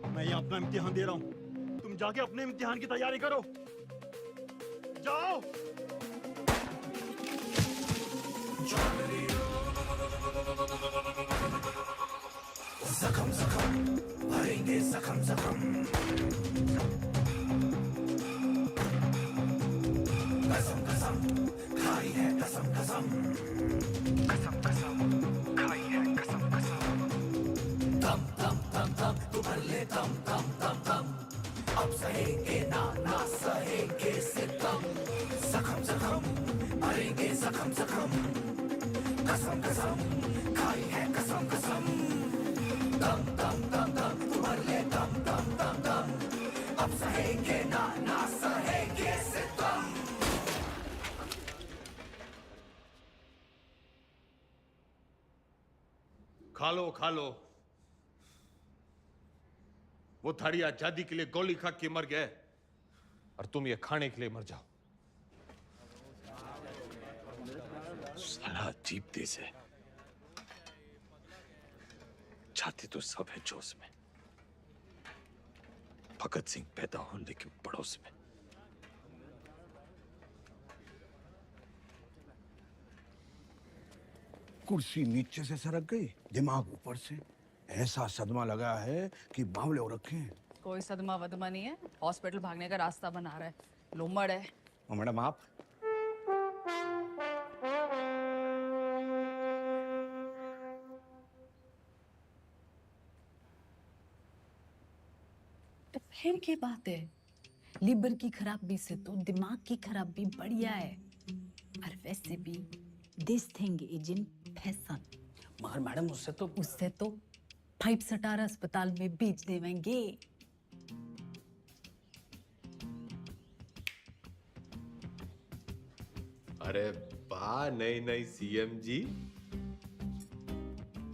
मैं ये अपना इम्तिहान दे रहा हूँ, तुम जाके अपने इम्तिहान की तैयारी करो। जाओ। जख्म जख्म भरेंगे, जख्म जख्म। कसम कसम खाई है, कसम कसम। कसम कसम खाई है, कसम कसम। दम दम दम दम तू भर ले, दम दम दम दम। अब सहेंगे ना ना सहेंगे सितम। जख्म जख्म भरेंगे, जख्म जख्म। कसम कसम खाई है, कसम कसम। दम दम दम दम तू भर ले, दम दम दम दम। अब सहेंगे ना ना सहेंगे सितम। खा लो खा लो। वो थाड़ी आजादी के लिए गोली खा के मर गए और तुम ये खाने के लिए मर जाओ। साला अजीब देश है, जाति तो सब है जोश में। भगत सिंह पैदा हो लेकिन पड़ोस में। कुर्सी नीचे से सरक गई, दिमाग ऊपर से। ऐसा सदमा लगा है कि बावले हो रखे हैं। कोई सदमा वदमा नहीं है, हॉस्पिटल भागने का रास्ता बना रहा है, लोमड़ है। और मैडम आप? तो फिर क्या बात है, लीवर की खराबी से तो दिमाग की खराबी बढ़िया है। और वैसे भी this thing is in fashion. मगर मैडम उससे तो फाइव स्टार अस्पताल में बेच देवेंगे। अरे वाह, नई नई सीएम जी।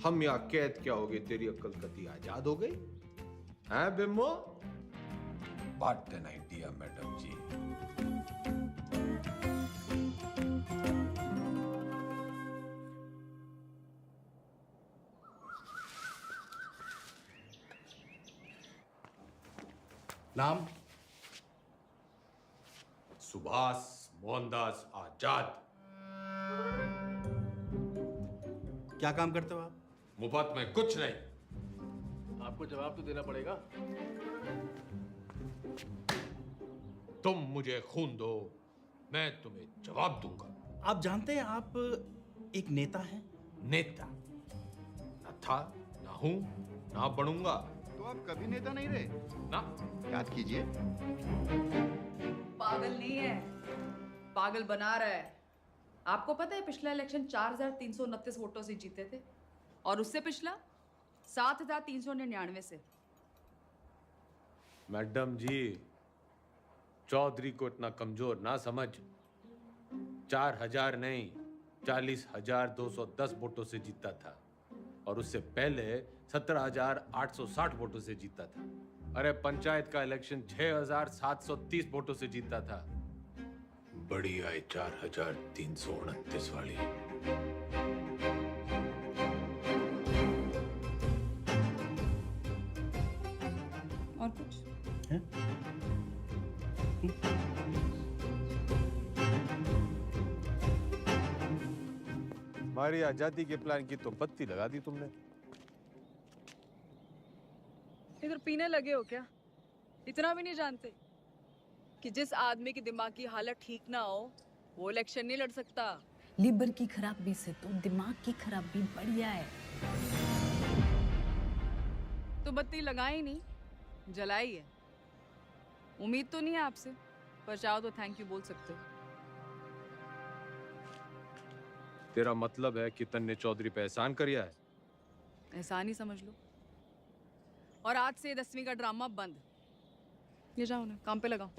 हम यहाँ कैद क्या हो गए, तेरी अक्ल कती आजाद हो गई हैं बिम्बो? What an idea madam ji. नाम? सुभाष मोहनदास आजाद। क्या काम करते हो आप? मुफ्त में कुछ नहीं। आपको जवाब तो देना पड़ेगा। तुम मुझे खून दो, मैं तुम्हें जवाब दूंगा। आप जानते हैं आप एक नेता हैं? नेता न था, ना हूं, ना बनूंगा। तो आप कभी नेता नहीं रहे ना? याद कीजिए। पागल नहीं है, पागल बना रहा है। आपको पता है पिछला इलेक्शन 4,329 वोटों से जीते थे और उससे पिछला 7,399 से। मैडम जी, चौधरी को इतना कमजोर ना समझ। 4,000 नहीं, 40,210 वोटों से जीता था और उससे पहले 17,860 वोटों से जीता था। अरे पंचायत का इलेक्शन 6,730 वोटों से जीता था। बड़ी आई 4,329 वाली। और कुछ? हमारी आजादी के प्लान की तो बत्ती लगा दी तुमने। इधर पीने लगे हो क्या? इतना भी नहीं जानते कि जिस आदमी की दिमाग की हालत ठीक ना हो वो इलेक्शन नहीं लड़ सकता। लीवर की खराबी से तो दिमाग की खराबी बढ़िया है। तो बत्ती लगाई नहीं, जलाई है। उम्मीद तो नहीं है आपसे, पर चाहो तो थैंक यू बोल सकते हो। तेरा मतलब है कि तन्ने चौधरी पे एहसान करिया है? एहसान ही समझ लो। और आज से 10वीं का ड्रामा बंद। ये जाओ ना, काम पे लगाओ।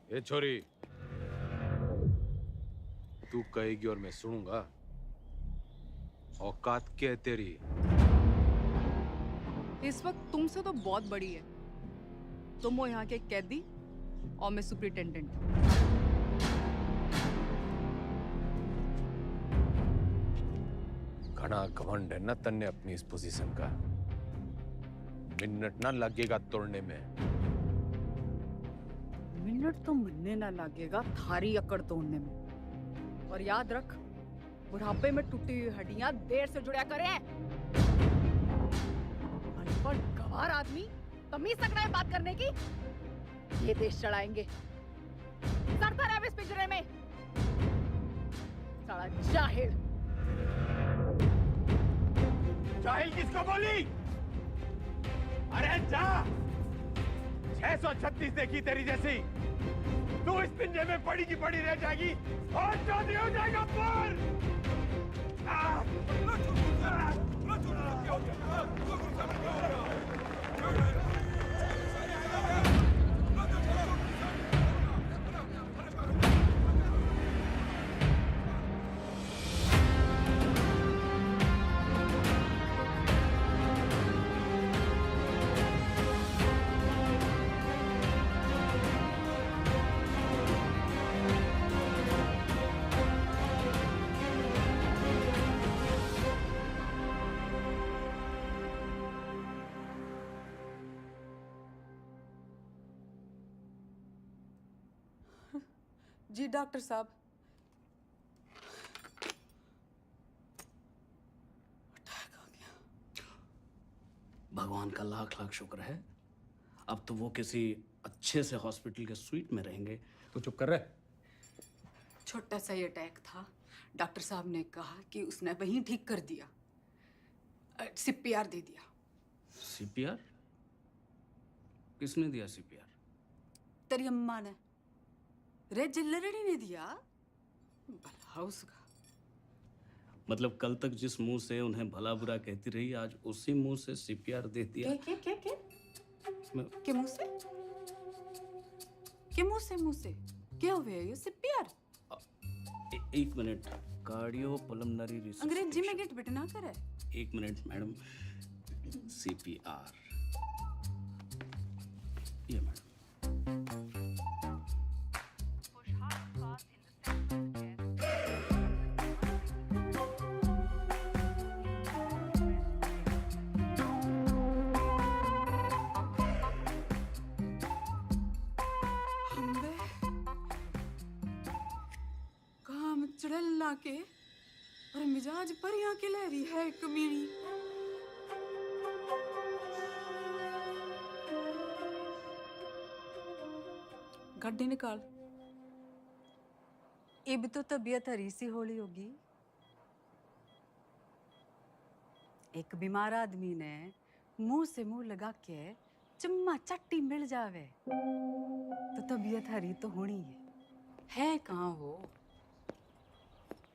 ए छोरी, तू कहेगी और मैं सुनूंगा। औकात क्या है तेरी? इस वक्त तुमसे तो बहुत बड़ी है। तुम हो यहाँ के कैदी और मैं सुपरिटेंडेंट। घना घमंड है ना तन्ने अपनी इस पोजीशन का। मिनट ना लगेगा तोड़ने में। मिनट तो मिलने ना लगेगा थारी अकड़ तोड़ने में। और याद रख, बुढ़ापे में टूटी हुई हड्डियां देर से जुड़ा करें। अनपढ़ गंवार आदमी तमीज तक नहीं बात करने की। ये देश चढ़ाएंगे। सड़ता रहे इस पिंजरे में। साला जाहिल। जाहिल किसको बोली? अरे जा! 636 देखी तेरी जैसी। तू इस पिंजरे में पड़ी की पड़ी रह जाएगी और चौधरी हो जाएगा पर। जी डॉक्टर साहब। भगवान का लाख लाख शुक्र है। अब तो वो किसी अच्छे से हॉस्पिटल के स्वीट में रहेंगे। तो चुप कर रहे। छोटा सा ही अटैक था। डॉक्टर साहब ने कहा कि उसने वहीं ठीक कर दिया। सीपीआर दे दिया। सीपीआर? किसने दिया सीपीआर? तेरी अम्मा ने। रे जिल्लरड़ी ने दिया। भला उसका। मतलब कल तक जिस मुंह से उन्हें भला बुरा कहती रही, आज उसी मुंह से सीपीआर दे दिया। के मुंह से? के मुंह से क्या हुआ ये सीपीआर? एक मिनट, कार्डियो पल्मोनरी रिसर्च। अंग्रेजी में गेट बिटना करे। एक मिनट मैडम, सीपीआर ये मैडम। काम चढ़ला के और मिजाज परियां के लहरी है कमीनी। गड्डी निकाल। ये भी तो तबीयत हरी सी होली होगी। एक बीमार आदमी ने मुंह से मुंह लगा के चम्मा चट्टी मिल जावे तो तबीयत हरी तो होनी है कहाँ हो?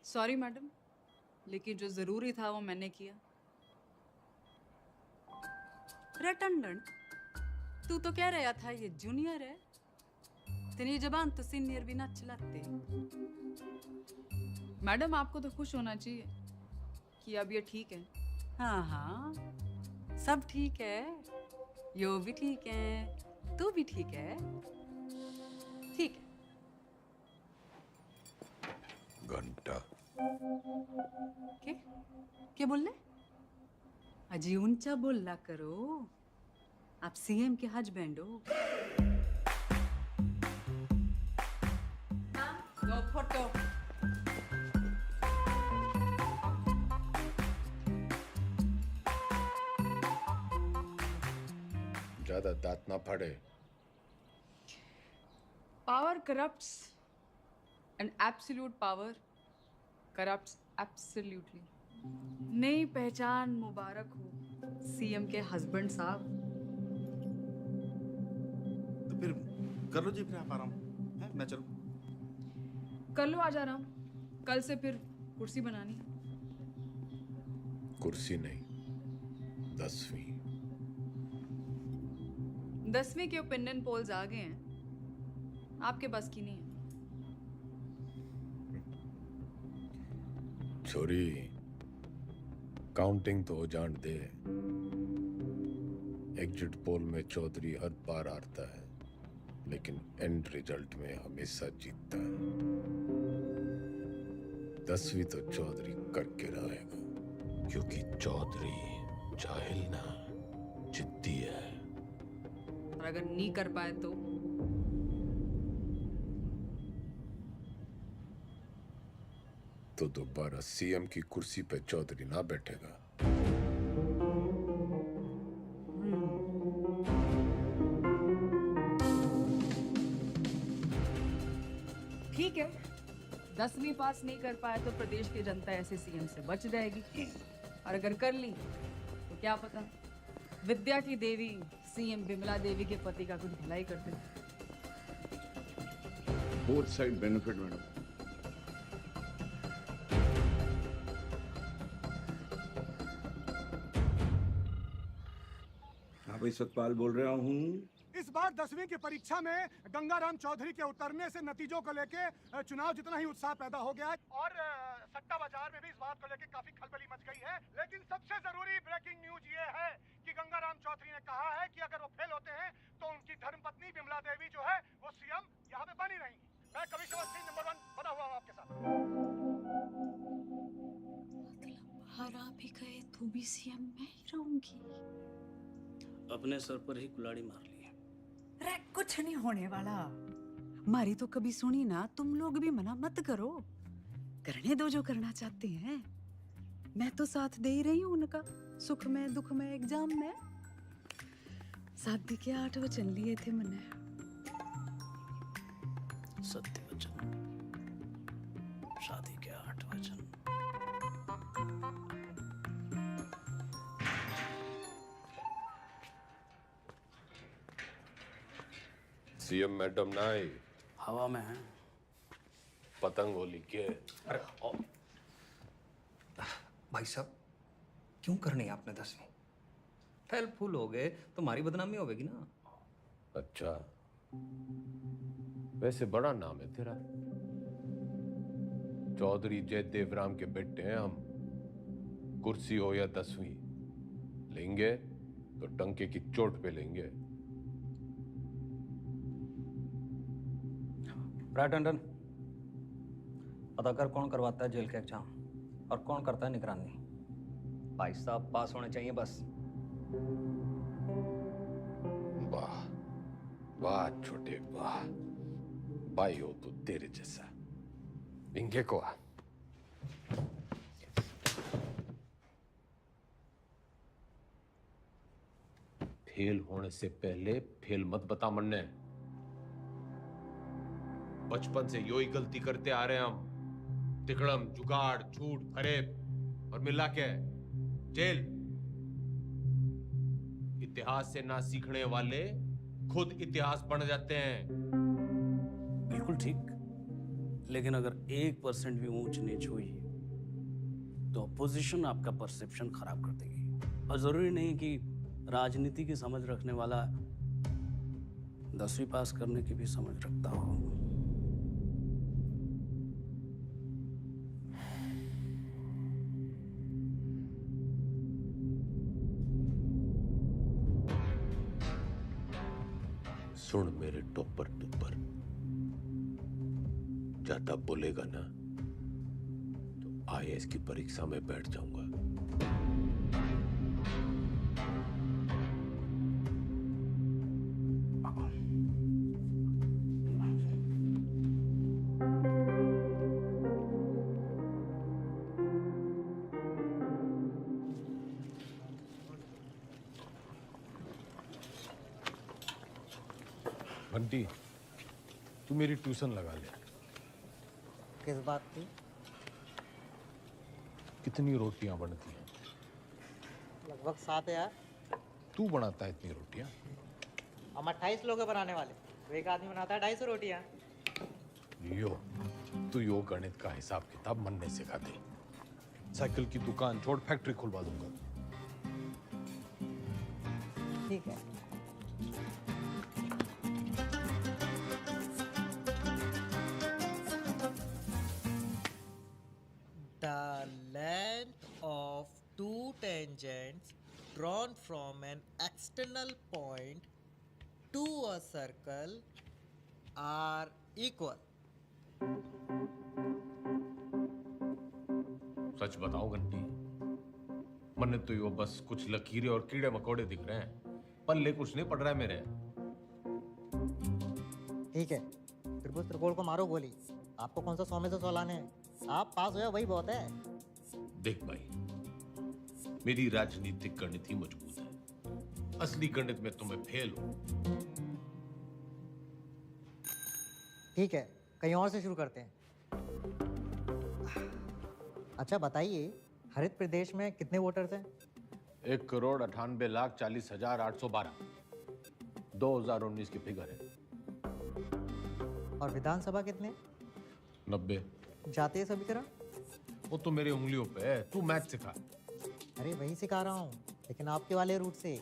सॉरी मैडम, लेकिन जो जरूरी था वो मैंने किया। रटंडन, तू तो कह रहा था ये जूनियर है, तेरी जबान तो सीनियर भी ना चलाते। मैडम आपको तो खुश होना चाहिए कि अब ये ठीक है। हाँ हाँ, सब ठीक है, यो भी ठीक है, तू भी ठीक है, ठीक है। घंटा क्या बोल रहे? अजी ऊंचा बोला करो, आप सीएम के हस्बैंड हो। दो फोटो। ज्यादा दांत ना फाड़े। Power corrupts and absolute power corrupts absolutely. नई पहचान मुबारक हो सीएम के हस्बैंड साहब। तो फिर कर लो जी, फिर आप आराम है, मैं चलूं। कर लो आज आराम, कल से फिर कुर्सी बनानी। कुर्सी नहीं, 10वीं। 10वीं के ओपिनियन पोल्स आ गए हैं, आपके बस की नहीं है। छोरी, काउंटिंग तो हो जान दे। एग्जिट पोल में चौधरी हर बार हारता है, लेकिन एंड रिजल्ट में हमेशा जीतता है। 10वीं तो चौधरी करके रहेगा, क्योंकि चौधरी जाहिल ना, जिद्दी है। और अगर नहीं कर पाए तो दोबारा सीएम की कुर्सी पे चौधरी ना बैठेगा। ठीक है, 10वीं पास नहीं कर पाए तो प्रदेश की जनता ऐसे सीएम से बच जाएगी, और अगर कर ली तो क्या पता विद्या की देवी सीएम विमला देवी के पति का कुछ भलाई कर दे। Both side benefit madam. भाई सतपाल बोल रहा हूँ। इस बार 10वीं की परीक्षा में गंगाराम चौधरी के उतरने से नतीजों को लेके चुनाव जितना ही उत्साह पैदा हो गया है, और सट्टा बाजार में भी इस बात को लेके काफी खलबली मच गई है। लेकिन सबसे जरूरी ब्रेकिंग न्यूज ये है कि गंगाराम चौधरी ने कहा है कि अगर वो फेल होते हैं तो उनकी धर्मपत्नी विमला देवी जो है वो सीएम यहाँ पे बनी रहेंगी। मैं कमिश्नर सिंह नंबर 1 बना हुआ हूँ आपके साथ। हरा भी गए तो भी सीएम मैं ही रहूंगी। अपने सर पर ही कुल्हाड़ी मार ली। रे कुछ नहीं होने वाला, मारी तो कभी सुनी ना। तुम लोग भी मना मत करो, करने दो जो करना चाहते हैं। मैं तो साथ दे ही रही हूँ उनका, सुख में दुख में एग्जाम में। शादी के 8 वचन लिए थे मैंने। सत्य वचन, शादी के 8 वचन। सीएम मैडम ना आई, हवा में है। पतंग होली के। अरे भाई साहब क्यों करनी आपने 10वीं? फेल फूल हो गए तो हमारी बदनामी होगी ना। अच्छा, वैसे बड़ा नाम है तेरा। चौधरी जयदेव राम के बेटे हैं हम। कुर्सी हो या 10वीं, लेंगे तो टंके की चोट पे लेंगे। राइट टंडन, पता कर कौन करवाता है जेल के एग्जाम और कौन करता है निगरानी। भाई साहब पास होने चाहिए बस। वाह वाह छोटे वाह, भाई हो तो तेरे जैसा। इंगे को आ। फेल होने से पहले फेल मत बता मन्ने। बचपन से यो ही गलती करते आ रहे हैं हम। तिकड़म, जुगाड़, झूठ, फरेब और मिला के जेल। इतिहास से ना सीखने वाले खुद इतिहास बन जाते हैं। बिल्कुल ठीक, लेकिन अगर 1% भी ऊंच नीच हुई तो अपोजिशन आपका परसेप्शन खराब कर देगी। और जरूरी नहीं कि राजनीति की समझ रखने वाला 10वीं पास करने की भी समझ रखता हो। सुन मेरे टोपर टुपर, ज्यादा बोलेगा ना तो IAS की परीक्षा में बैठ जाऊंगा। बंटी, तू मेरी ट्यूशन लगा ले। किस बात की? कितनी रोटियां बनती हैं? लगभग 7 यार। तू बनाता है इतनी रोटियां? हम 28 लोग हैं बनाने वाले, तो एक आदमी बनाता है 250 रोटियां। तू यो गणित का हिसाब किताब मनने सिखा दे। साइकिल की दुकान छोड़ फैक्ट्री खुलवा दूंगा। ठीक है। The length of two tangents drawn from an external point to a circle are equal. सच बताओ घंटी, मन्ने तो यो बस कुछ लकीरें और कीड़े मकोड़े दिख रहे हैं, पल्ले कुछ नहीं पड़ रहा है मेरे। ठीक है, त्रिभुज त्रिकोण को मारो गोली। आपको कौन सा 100 में से 100 लाने हैं? आप पास हो वही बहुत है। देख भाई, मेरी राजनीतिक गणित ही मजबूत है। असली गणित में तुम्हें फेल हो। ठीक है, कहीं और से शुरू करते हैं। अच्छा बताइए, हरित प्रदेश में कितने वोटर्स हैं? 1,98,40,812। 2019 की फिगर है। और विधानसभा कितने? 90। जातीय समीकरण? वो तो मेरी उंगलियों पे है, तू मैथ सिखा। अरे वही सिखा रहा हूँ, लेकिन आपके वाले रूट से।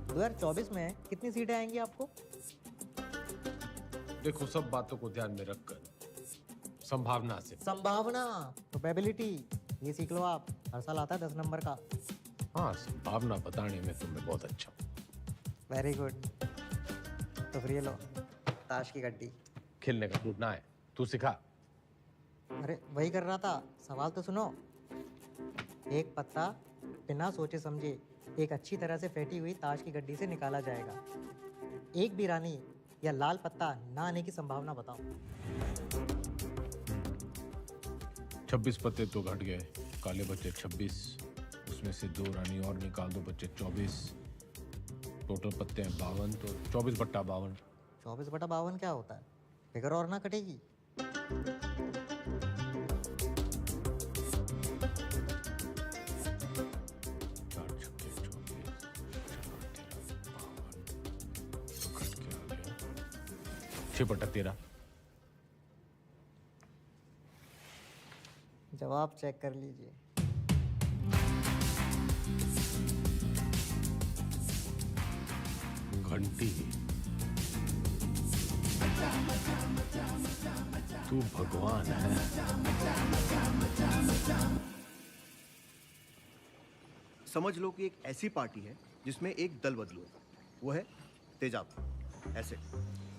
2024 में कितनी सीटें आएंगी आपको? देखो, सब बातों को ध्यान में रखकर संभावना से। संभावना, प्रोबेबिलिटी, ये सीख लो आप। हर साल आता है 10 नंबर का। हाँ, संभावना बताने में तुम्हें बहुत अच्छा। Very good. तो फिर ये लो, ताश की गड्डी। खेलने का मूड ना है, तू सिखा। अरे वही कर रहा था, सवाल तो सुनो। एक पत्ता बिना सोचे समझे एक अच्छी तरह से फेंटी हुई ताश की गड्डी से निकाला जाएगा। एक भी रानी या लाल पत्ता ना आने की संभावना बताओ। 26 पत्ते तो घट गए, काले बच्चे 26, उसमें से 2 रानी और निकाल दो, बच्चे 24। टोटल पत्ते हैं 52, तो 24/52। 24/52 क्या होता है? फिगर और ना कटेगी। जवाब चेक कर लीजिए। घंटी, तू भगवान है। समझ लो कि एक ऐसी पार्टी है जिसमें एक दल बदलू है, वो है तेजाब ऐसे,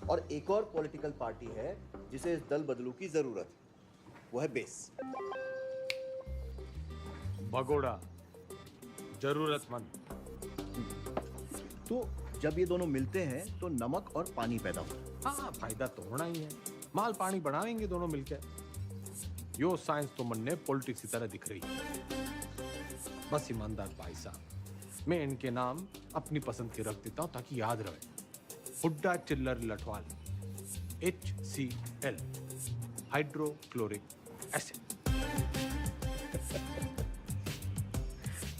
और एक और पॉलिटिकल पार्टी है जिसे इस दल बदलू की जरूरत है, वो है बेस। भगोड़ा, जरूरतमंद। तो जब ये दोनों मिलते हैं तो नमक और पानी पैदा होता है। हाँ, फायदा तो होना ही है। माल पानी बढ़ाएंगे दोनों मिलकर। यो साइंस तो मन ने पॉलिटिक्स की तरह दिख रही है। बस ईमानदार भाई साहब, मैं इनके नाम अपनी पसंद के रख देता हूं ताकि याद रहे। Hooda Chhillar Lathwal, HCl, hydrochloric acid.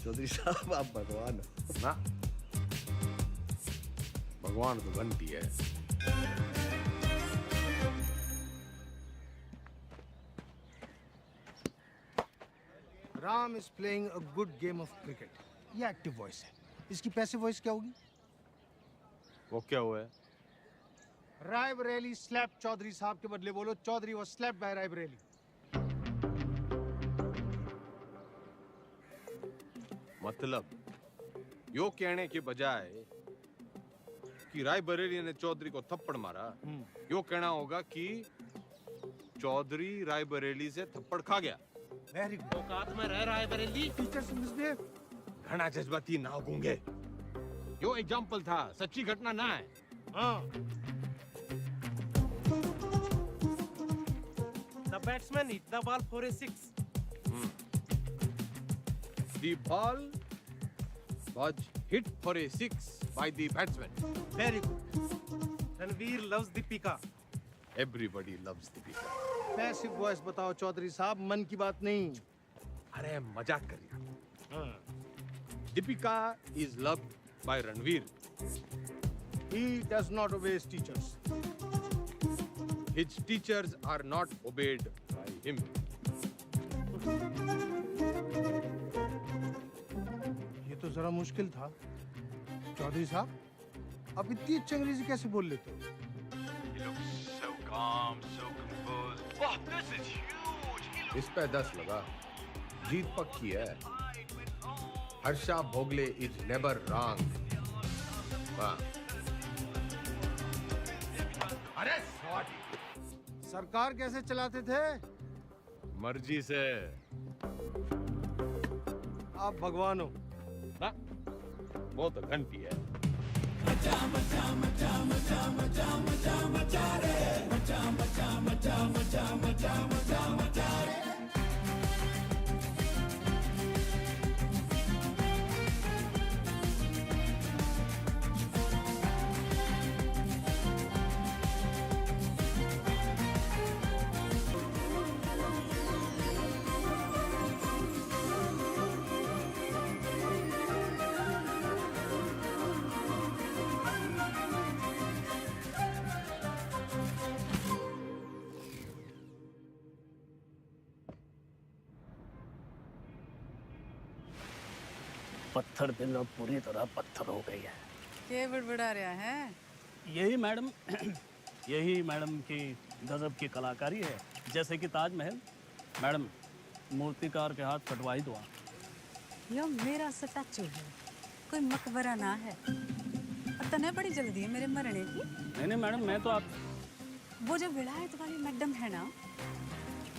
Chaudhary साहब आप भगवान हो ना। भगवान तो घंटी है। Ram is playing a good game of cricket. ये एक्टिव वॉइस है। इसकी पैसिव वॉइस क्या होगी? वो क्या हुआ है? रायबरेली स्लैप चौधरी साहब के बदले बोलो Chaudhary was slapped by Raebareli. मतलब यो कहने के बजाय कि रायबरेली ने चौधरी को थप्पड़ मारा, यो कहना होगा कि चौधरी रायबरेली से थप्पड़ खा गया। Very good. औकात में रह रायबरेली। Teachers misbehave. घना जज्बाती ना गूंगे। यो एग्जाम्पल था, सच्ची घटना ना है। हाँ। The batsman hit the ball for a 6. The ball was hit for a 6 by the batsman. Very good. Ranveer loves Deepika. Everybody loves Deepika. Passive voice बताओ चौधरी साहब, मन की बात नहीं। अरे मजाक कर रहा। Deepika is loved by Ranveer. He does not obey his teachers. His teachers are not obeyed by him. ये तो जरा मुश्किल था। चौधरी साहब, आप इतनी अच्छी अंग्रेजी कैसे बोल लेते हो? He looks so calm, so composed. Wow, this is huge. इस पे 10 लगा। जीत पक्की है। Harsha Bhogle is never wrong. वाह। अरे सॉरी। सरकार कैसे चलाते थे? मर्जी से। आप भगवान हो। ना? वो तो घंटी है। पत्थर दिल अब पूरी तरह पत्थर हो गई है। क्या बड़बड़ा रहा है? यही मैडम यही मैडम की गजब की कलाकारी है। जैसे कि ताजमहल, मैडम मूर्तिकार के हाथ कटवाई दो। यो मेरा स्टैचू है, कोई मकबरा ना है। और तने बड़ी जल्दी है मेरे मरने की। नहीं मैडम, मैं तो आप वो जो विलायत वाली मैडम है ना,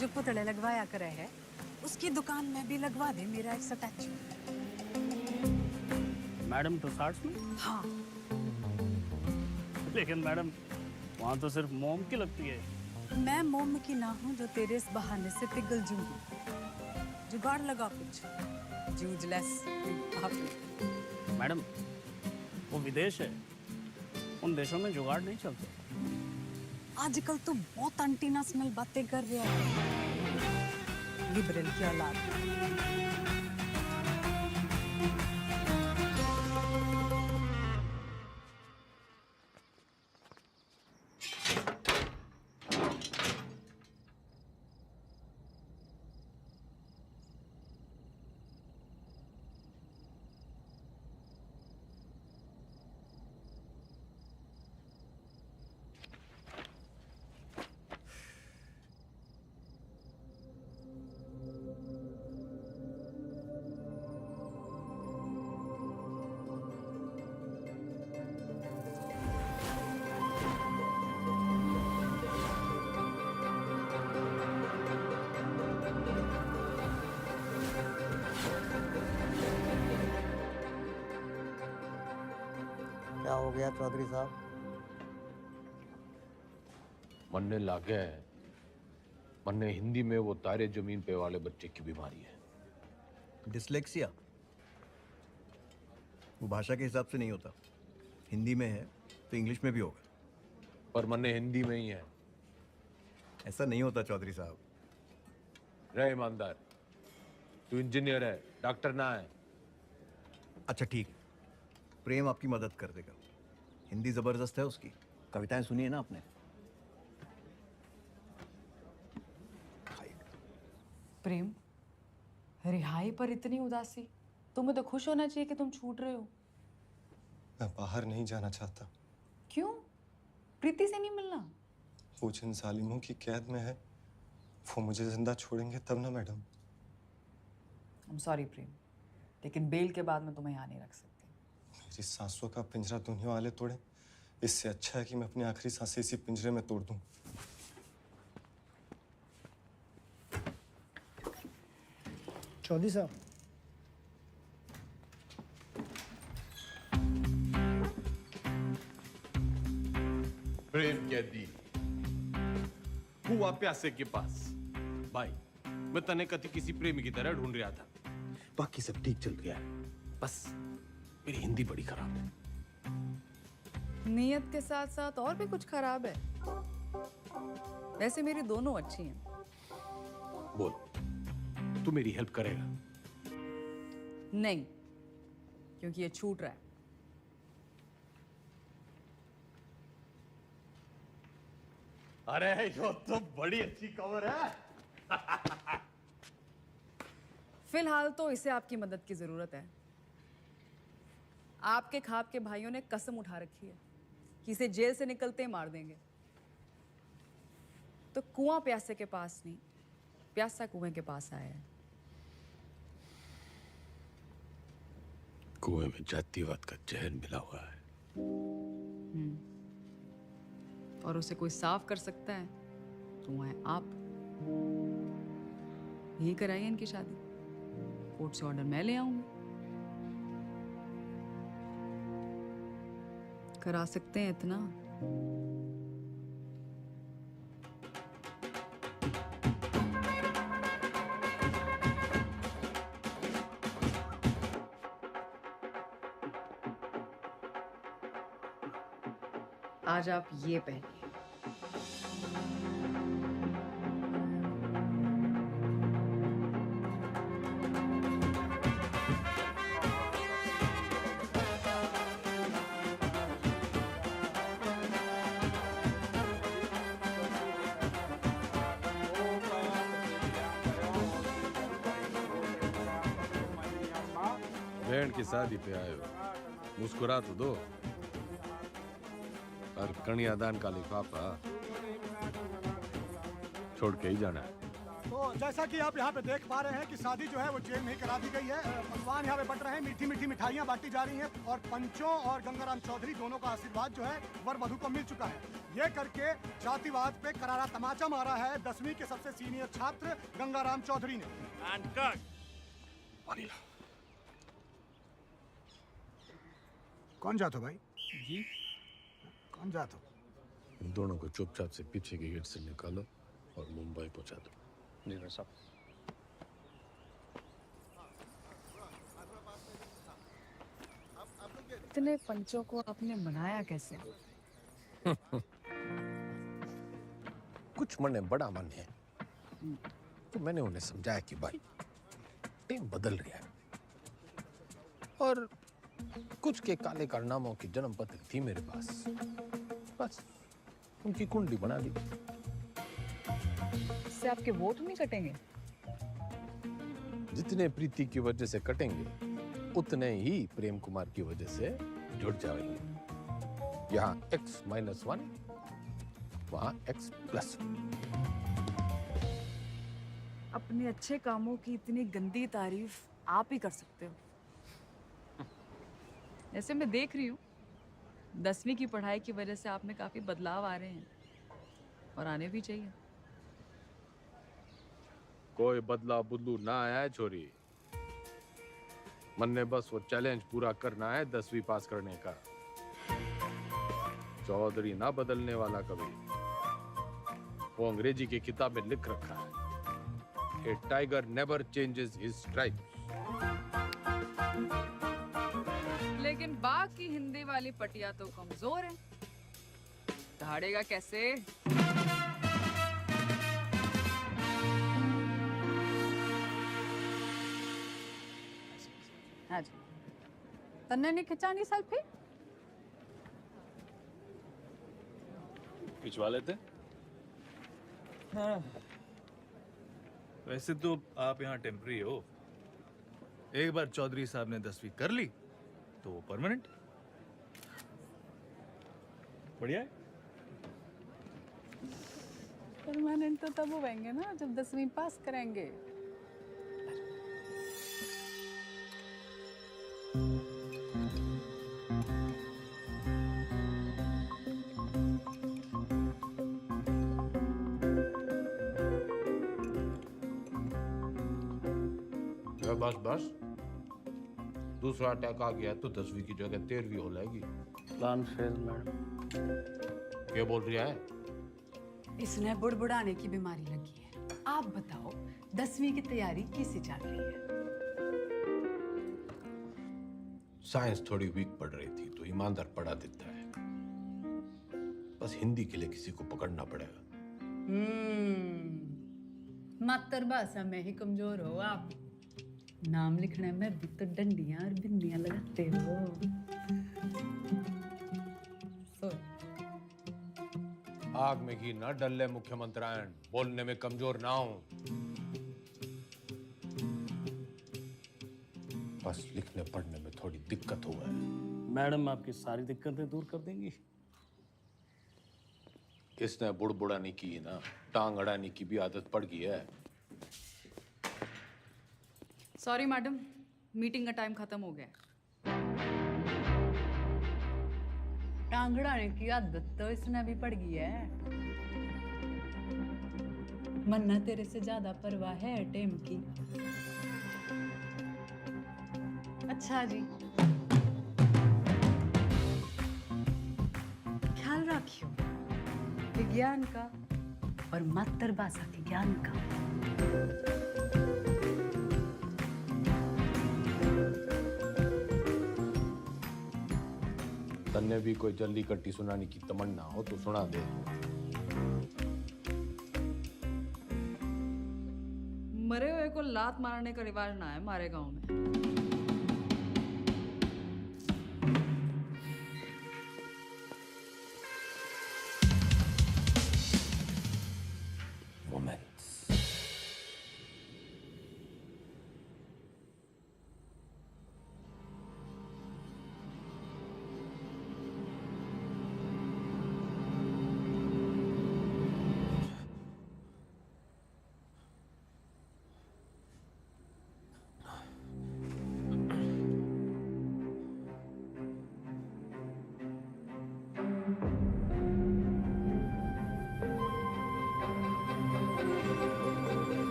जो पुतले लगवाया करे है, उसकी दुकान में भी लगवा दे मेरा एक स्टैचू। मैडम टुसार्ट्स में? हाँ। लेकिन मैडम वहाँ तो सिर्फ मोम की लगती है। मैं मोम की ना हूँ जो तेरे इस बहाने से पिघल जूंगी। जुगाड़ लगा कुछ। जूझलेस। मैडम वो विदेश है, उन देशों में जुगाड़ नहीं चलते। आजकल तो बहुत एंटीना स्मेल बातें कर रहा है। लिबरल की औलाद। हो गया चौधरी साहब? मरने लागे है। मन्ने हिंदी में वो तारे जमीन पे वाले बच्चे की बीमारी है। डिसलेक्सिया वो भाषा के हिसाब से नहीं होता। हिंदी में है तो इंग्लिश में भी होगा। पर मन्ने हिंदी में ही है। ऐसा नहीं होता चौधरी साहब। रहे ईमानदार, तू इंजीनियर है, डॉक्टर ना है। अच्छा ठीक है, प्रेम आपकी मदद कर देगा। हिंदी जबरदस्त है उसकी। कविताएं सुनी है ना आपने? प्रेम, रिहाई पर इतनी उदासी? तुम्हें तो खुश होना चाहिए कि तुम छूट रहे हो। मैं बाहर नहीं जाना चाहता। क्यों? प्रीति से नहीं मिलना? वो जिन जालिमों की कैद में है वो मुझे जिंदा छोड़ेंगे तब ना मैडम। I'm sorry प्रेम, लेकिन बेल के बाद मैं तुम्हें यहाँ नहीं रख सकती। मेरी सांसों का पिंजरा दुनिया वाले तोड़े, इससे अच्छा है कि मैं अपनी आखिरी सांसें इसी पिंजरे में तोड़ दूं। चौधरी साहब, प्रेम कैदी हुआ प्यासे के पास। भाई, मैं तने कति किसी प्रेमी की तरह ढूंढ रहा था। बाकी सब ठीक चल गया है, बस मेरी हिंदी बड़ी खराब है। नियत के साथ साथ और भी कुछ खराब है? वैसे मेरी दोनों अच्छी हैं। बोल, तू मेरी हेल्प करेगा? नहीं, क्योंकि ये छूट रहा है। अरे यो तो बड़ी अच्छी खबर है। फिलहाल तो इसे आपकी मदद की जरूरत है। आपके खाप के भाइयों ने कसम उठा रखी है कि इसे जेल से निकलते ही मार देंगे। तो कुआं प्यासे के पास नहीं, प्यासा कुएं के पास आया है। कुएं में जातिवाद का जहर मिला हुआ है। और उसे कोई साफ कर सकता है तो वो है आप। यही कराइए इनकी शादी। कोर्ट से ऑर्डर मैं ले आऊंगी। करा सकते हैं इतना? आज आप ये पहनिए। बहन की शादी पे आए हो, मुस्कुरा तो दो। और कन्यादान का लिफाफा छोड़ के ही जाना है। तो जैसा कि आप यहाँ पे देख पा रहे हैं कि शादी जो है वो जेल में ही करा दी गई है। पकवान यहाँ पे बट रहे हैं, मीठी मीठी मिठाइयाँ बांटी जा रही हैं और पंचों और गंगाराम चौधरी दोनों का आशीर्वाद जो है वर वधू को मिल चुका है। ये करके जातिवाद पे करारा तमाचा मारा है 10वीं के सबसे सीनियर छात्र गंगाराम चौधरी ने। कौन जातो भाई? जी कौन जातो? इन दोनों को चुपचाप से पीछे के गेट से निकालो और मुंबई पहुंचा दो। जी भाई साहब। इतने पंचों को आपने मनाया कैसे? कुछ मन में बड़ा मन है, तो मैंने उन्हें समझाया कि भाई टीम बदल रही है और कुछ के काले कारनामों की जन्म पत्र थी मेरे पास, बस उनकी कुंडली बना दी। इससे आपके वोट नहीं कटेंगे? जितने प्रीति की वजह से कटेंगे उतने ही प्रेम कुमार की वजह से जुड़ जाएंगे। यहाँ X-1, वहाँ X+1। अपने अच्छे कामों की इतनी गंदी तारीफ आप ही कर सकते हो। जैसे मैं देख रही हूँ 10वीं की पढ़ाई की वजह से आप में काफी बदलाव आ रहे हैं और आने भी चाहिए। कोई बदला बुदलू ना आया है छोरी। मन ने बस वो चैलेंज पूरा करना है 10वीं पास करने का। चौधरी ना बदलने वाला कभी। वो अंग्रेजी की किताब में लिख रखा है, a tiger never changes his stripes. लेकिन बाकी हिंदी वाली पटिया तो कमजोर है, दहाड़ेगा कैसे? हाँ जी, तन्ने नहीं खिंचानी सेल्फी? खिंचवा लेते। हाँ। वैसे तो आप यहाँ टेम्पररी हो। एक बार चौधरी साहब ने 10वीं कर ली तो वो परमानेंट। बढ़िया है। परमानेंट तो तब होंगे ना जब 10वीं पास करेंगे। बस बस, दूसरा अटैक आ गया तो 10वीं की जगह 13वीं हो जाएगी। Plan fail madam. क्या बोल रही है? इसने बुड़बुड़ाने की बीमारी लगी है। आप बताओ 10वीं की तैयारी कैसे चल रही है? साइंस थोड़ी वीक पड़ रही थी तो ईमानदार पढ़ा देता है। बस हिंदी के लिए किसी को पकड़ना पड़ेगा। मातृभाषा में ही कमजोर हो आप। नाम लिखने में भी तो डंडियां और बिंदियां लगाते हो। आग में घी न डल्ले मुख्यमंत्रियान, बोलने में कमजोर ना हो। बस लिखने पढ़ने में थोड़ी दिक्कत हुआ है। मैडम आपकी सारी दिक्कतें दूर कर देंगी। इसने बुड़बुड़ाने की ना, टांग अड़ाने की भी आदत पड़ गई है। सॉरी मैडम, मीटिंग का टाइम खत्म हो गया। टांगड़ाने की आदत तो इसने भी पड़ गई है। मन्ना तेरे से ज्यादा परवाह है टेम की। अच्छा जी, ख्याल रखियो विज्ञान का और मातृभाषा के ज्ञान का। तन्ने भी कोई जल्दी कट्टी सुनाने की तमन्ना हो तो सुना दे। मरे हुए को लात मारने का रिवाज ना है हमारे गांव में।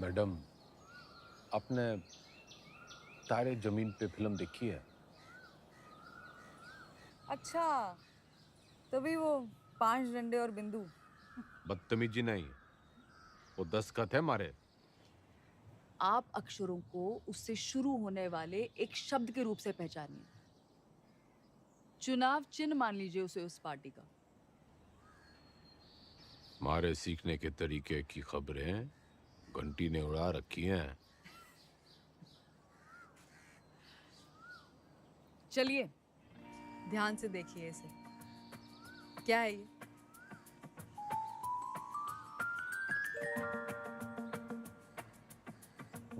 मैडम, आपने तारे जमीन पे फिल्म देखी है? अच्छा, तभी वो 5 डंडे और बिंदु। बदतमीजी नहीं, वो दस्तखत है मारे। आप अक्षरों को उससे शुरू होने वाले एक शब्द के रूप से पहचानिए। चुनाव चिन्ह मान लीजिए उसे उस पार्टी का। मारे सीखने के तरीके की खबरें घंटी ने उड़ा रखी हैं। चलिए ध्यान से देखिए इसे। क्या है ये?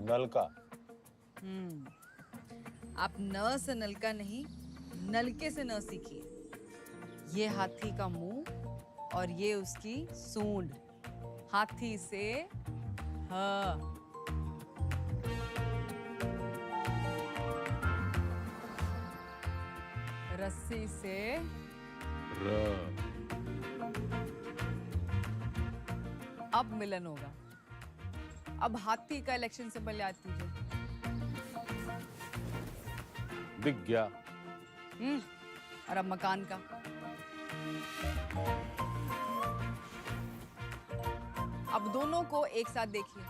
नलका। आप न से नलका नहीं, नलके से न सीखिए। ये हाथी का मुंह और ये उसकी सूंड। हाथी से ह, रस्सी से अब मिलन होगा। अब हाथी का इलेक्शन सिंबल याद कीजिए। दिख गया। और अब मकान का। अब दोनों को एक साथ देखिए।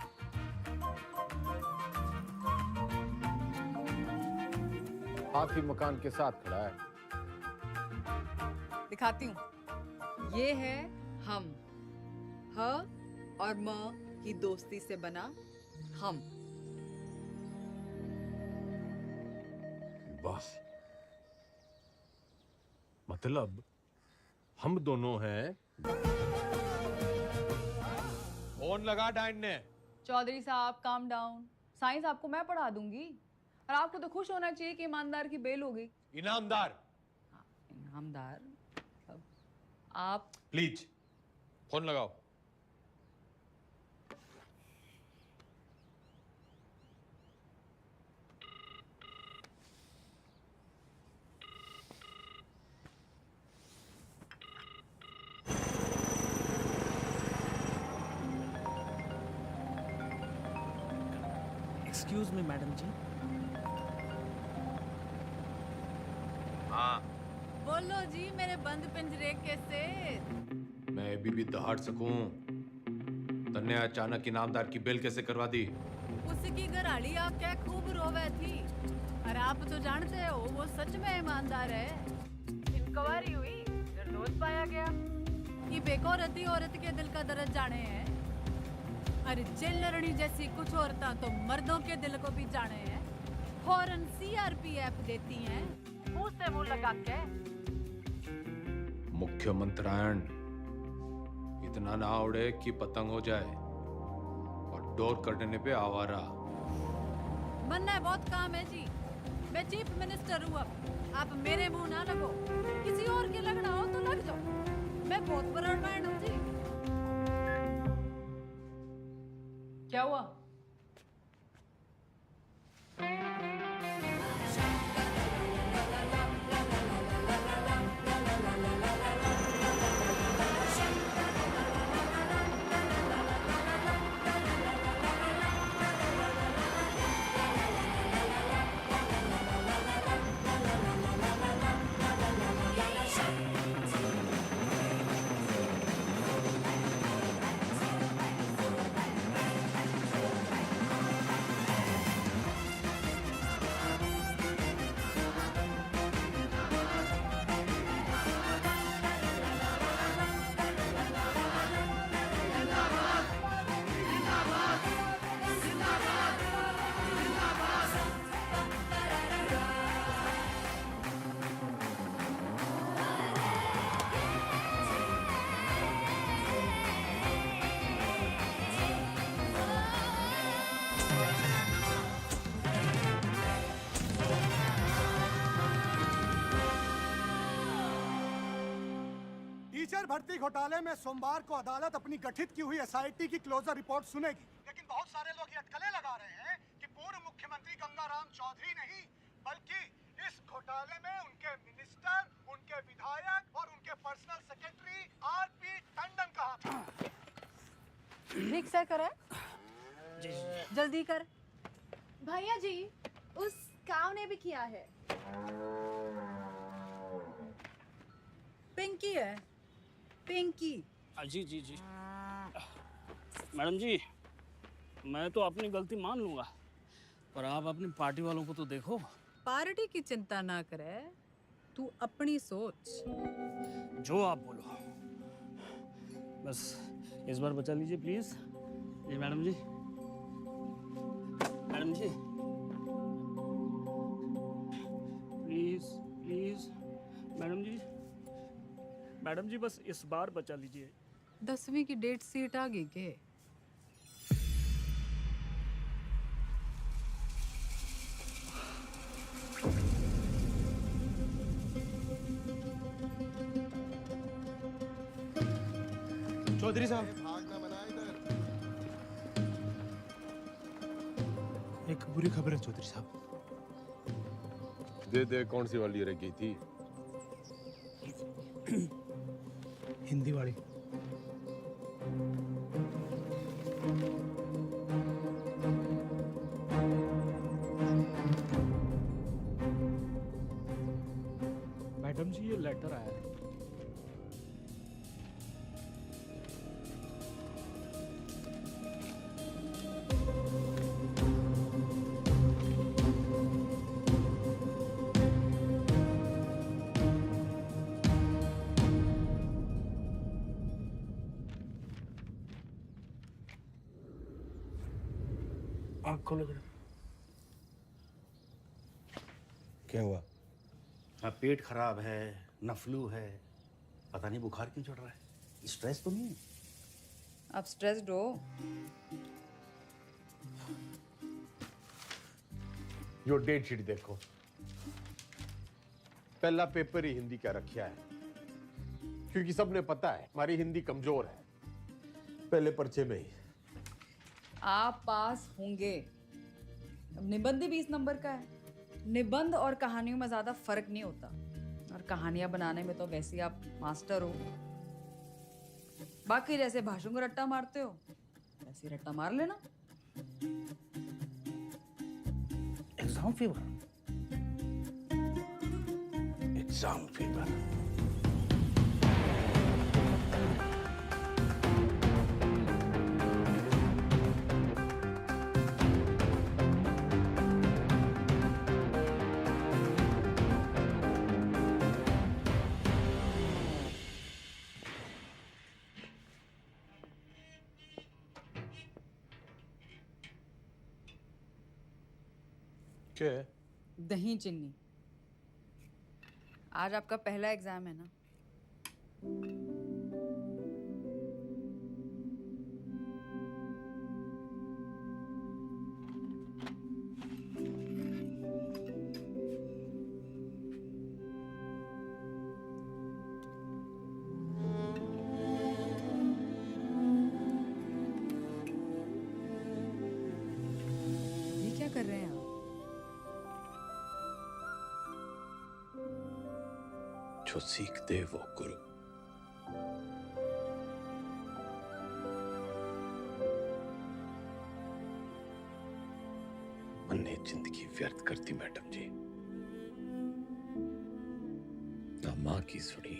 हाथी मकान के साथ खड़ा है। दिखाती हूँ। ये है हम, ह और म की दोस्ती से बना हम। बस मतलब हम दोनों हैं। फोन लगा डाइन ने। चौधरी साहब काम डाउन। साइंस आपको मैं पढ़ा दूंगी और आपको तो खुश होना चाहिए कि ईमानदार की बेल हो गई। इनामदार। इनामदार आप प्लीज फोन लगाओ। एक्सक्यूज मी मैडम जी। हाँ बोलो जी मेरे बंद पिंजरे के सेठ। मैं अभी भी दहाड़ सकूं। तन्ने अचानक इनामदार की बेल कैसे करवा दी? उसकी घराड़ी आप क्या खूब रोवे थी। और आप तो जानते हो वो सच में ईमानदार है। इंक्वायरी हुई, निर्दोष पाया गया। ये बेकौरती औरत के दिल का दर्द जाने हैं। अरे जेल लड़नी जैसी कुछ औरतां तो मर्दों के दिल को भी जाने हैं। फौरन सीआरपीएफ देती हैं मुंह से मुंह लगा के। मुख्यमंत्रायण इतना ना उड़े कि पतंग हो जाए और डोर कटने पे आवारा। बनना बहुत काम है जी। मैं चीफ मिनिस्टर हूँ। अब आप मेरे मुंह ना लगो। किसी और के लगना हो तो लग जाओ। मैं बहुत ब्रॉडमाइंड हूँ जी। क्या हुआ? टीचर भर्ती घोटाले में सोमवार को अदालत अपनी गठित की हुई एसआईटी की क्लोजर रिपोर्ट सुनेगी। लेकिन बहुत सारे लोग ये अटकलें लगा रहे हैं कि पूर्व मुख्यमंत्री गंगाराम चौधरी नहीं बल्कि इस घोटाले में उनके मिनिस्टर, उनके विधायक और उनके पर्सनल सेक्रेटरी आरपी टंडन का हाथ है। रिक्शा करे जल्दी कर। भैया जी उस काव ने भी किया है। पिंकी है पिंकी। जी जी जी मैडम जी, मैं तो अपनी गलती मान लूंगा, पर आप अपनी पार्टी वालों को तो देखो। पार्टी की चिंता ना करे, तू अपनी सोच। जो आप बोलो, बस इस बार बचा लीजिए प्लीज। जी madam ji, madam ji please please madam ji, madam ji बस इस बार बचा लीजिए। 10वीं की डेट सीट आ गई के? चौधरी साहब, भागना मना इधर। एक बुरी खबर है चौधरी साहब। दे कौन सी वाली रह गई थी? हिंदी वाली। मैडम जी ये लेटर आया है। आँख खोलो जरा। क्या हुआ? हाँ, पेट खराब है, न फ्लू है, पता नहीं बुखार क्यों चढ़ रहा है। स्ट्रेस तो नहीं है? आप स्ट्रेस्ड हो? यो डेट शीट देखो, पहला पेपर ही हिंदी का रखा है, क्योंकि सबने पता है हमारी हिंदी कमजोर है, पहले पर्चे में ही। आप पास होंगे। अब निबंध ही 20 नंबर का है। निबंध और कहानियों में ज्यादा फर्क नहीं होता, और कहानियां बनाने में तो वैसे ही आप मास्टर हो। बाकी जैसे भाषण को रट्टा मारते हो वैसे ही रट्टा मार लेना। Exam fever. Exam fever. क्या है? दही चिन्नी। आज आपका पहला एग्जाम है ना? ये क्या कर रहे हैं आप? जो सीख दे वो गुरु। मैंने जिंदगी व्यर्थ कर दी मैडम जी, ना माँ की सुनी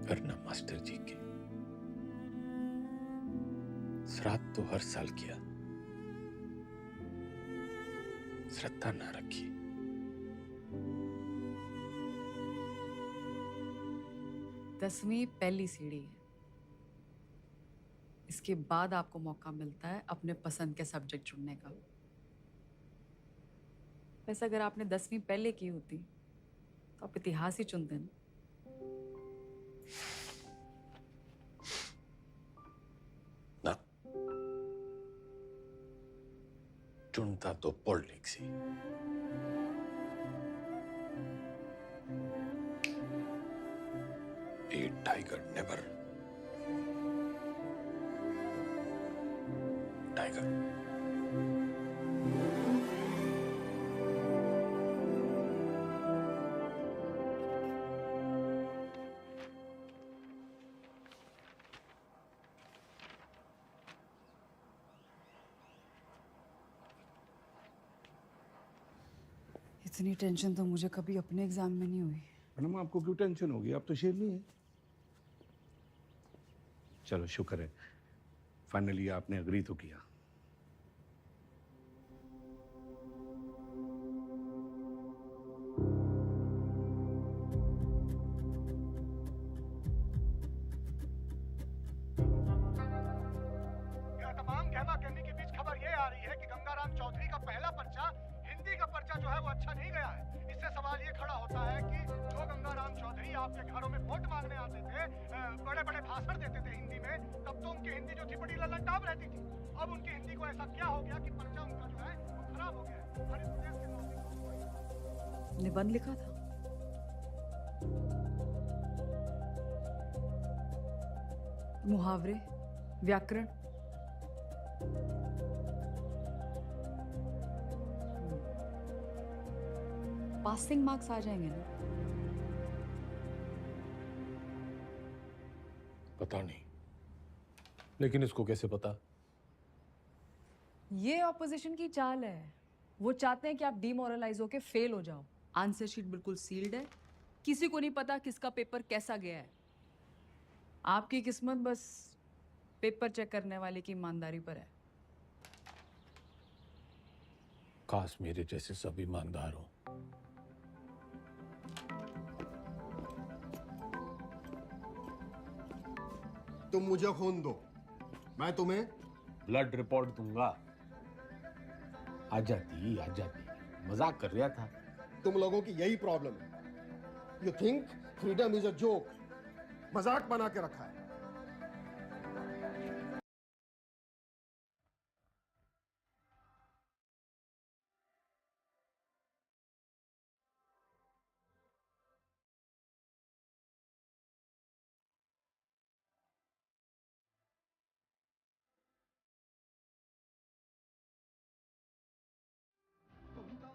और ना मास्टर जी की। श्राद्ध तो हर साल किया, श्रद्धा ना रखी। दसवीं पहली सीढ़ी है। इसके बाद आपको मौका मिलता है अपने पसंद के सब्जेक्ट चुनने का। वैसे अगर आपने 10वीं पहले की होती तो आप इतिहास ही चुनते ना। ना, चुनता तो politics he. A tiger never. Tiger. इतनी टेंशन तो मुझे कभी अपने एग्जाम में नहीं हुई। मैडम आपको क्यों टेंशन होगी? आप तो शेरनी है। चलो शुक्र है, फाइनली आपने अग्री तो किया। यह तमाम कहमा कहमी के बीच खबर ये आ रही है कि गंगाराम चौधरी का पहला पर्चा, हिंदी का पर्चा जो है वो अच्छा नहीं गया है। इससे सवाल ये खड़ा होता है कि जो गंगाराम चौधरी आपके घरों में वोट मांगने आते थे, बड़े बड़े भाषण देते थे हिंदी में, तब तो उनकी हिंदी जो थी बड़ी ललनटाप रहती थी। अब उनकी हिंदी को ऐसा क्या हो गया कि पर्चा उनका जो है वो खराब हो गया है। हर इस प्रदेश के नागरिक निबंध लिखा था। मुहावरे, व्याकरण, पासिंग मार्क्स आ जाएंगे ना। पता नहीं, लेकिन इसको कैसे पता? ये ऑपोजिशन की चाल है। वो चाहते हैं कि आप डिमोरलाइज होके फेल हो जाओ। आंसर शीट बिल्कुल सील्ड है, किसी को नहीं पता किसका पेपर कैसा गया है। आपकी किस्मत बस पेपर चेक करने वाले की ईमानदारी पर है। काश मेरे जैसे सब ईमानदार हो। तुम मुझे खून दो, मैं तुम्हें ब्लड रिपोर्ट दूंगा। आ जाती, मजाक कर रहा था। तुम लोगों की यही प्रॉब्लम है। You think freedom is a joke, मजाक बना के रखा है।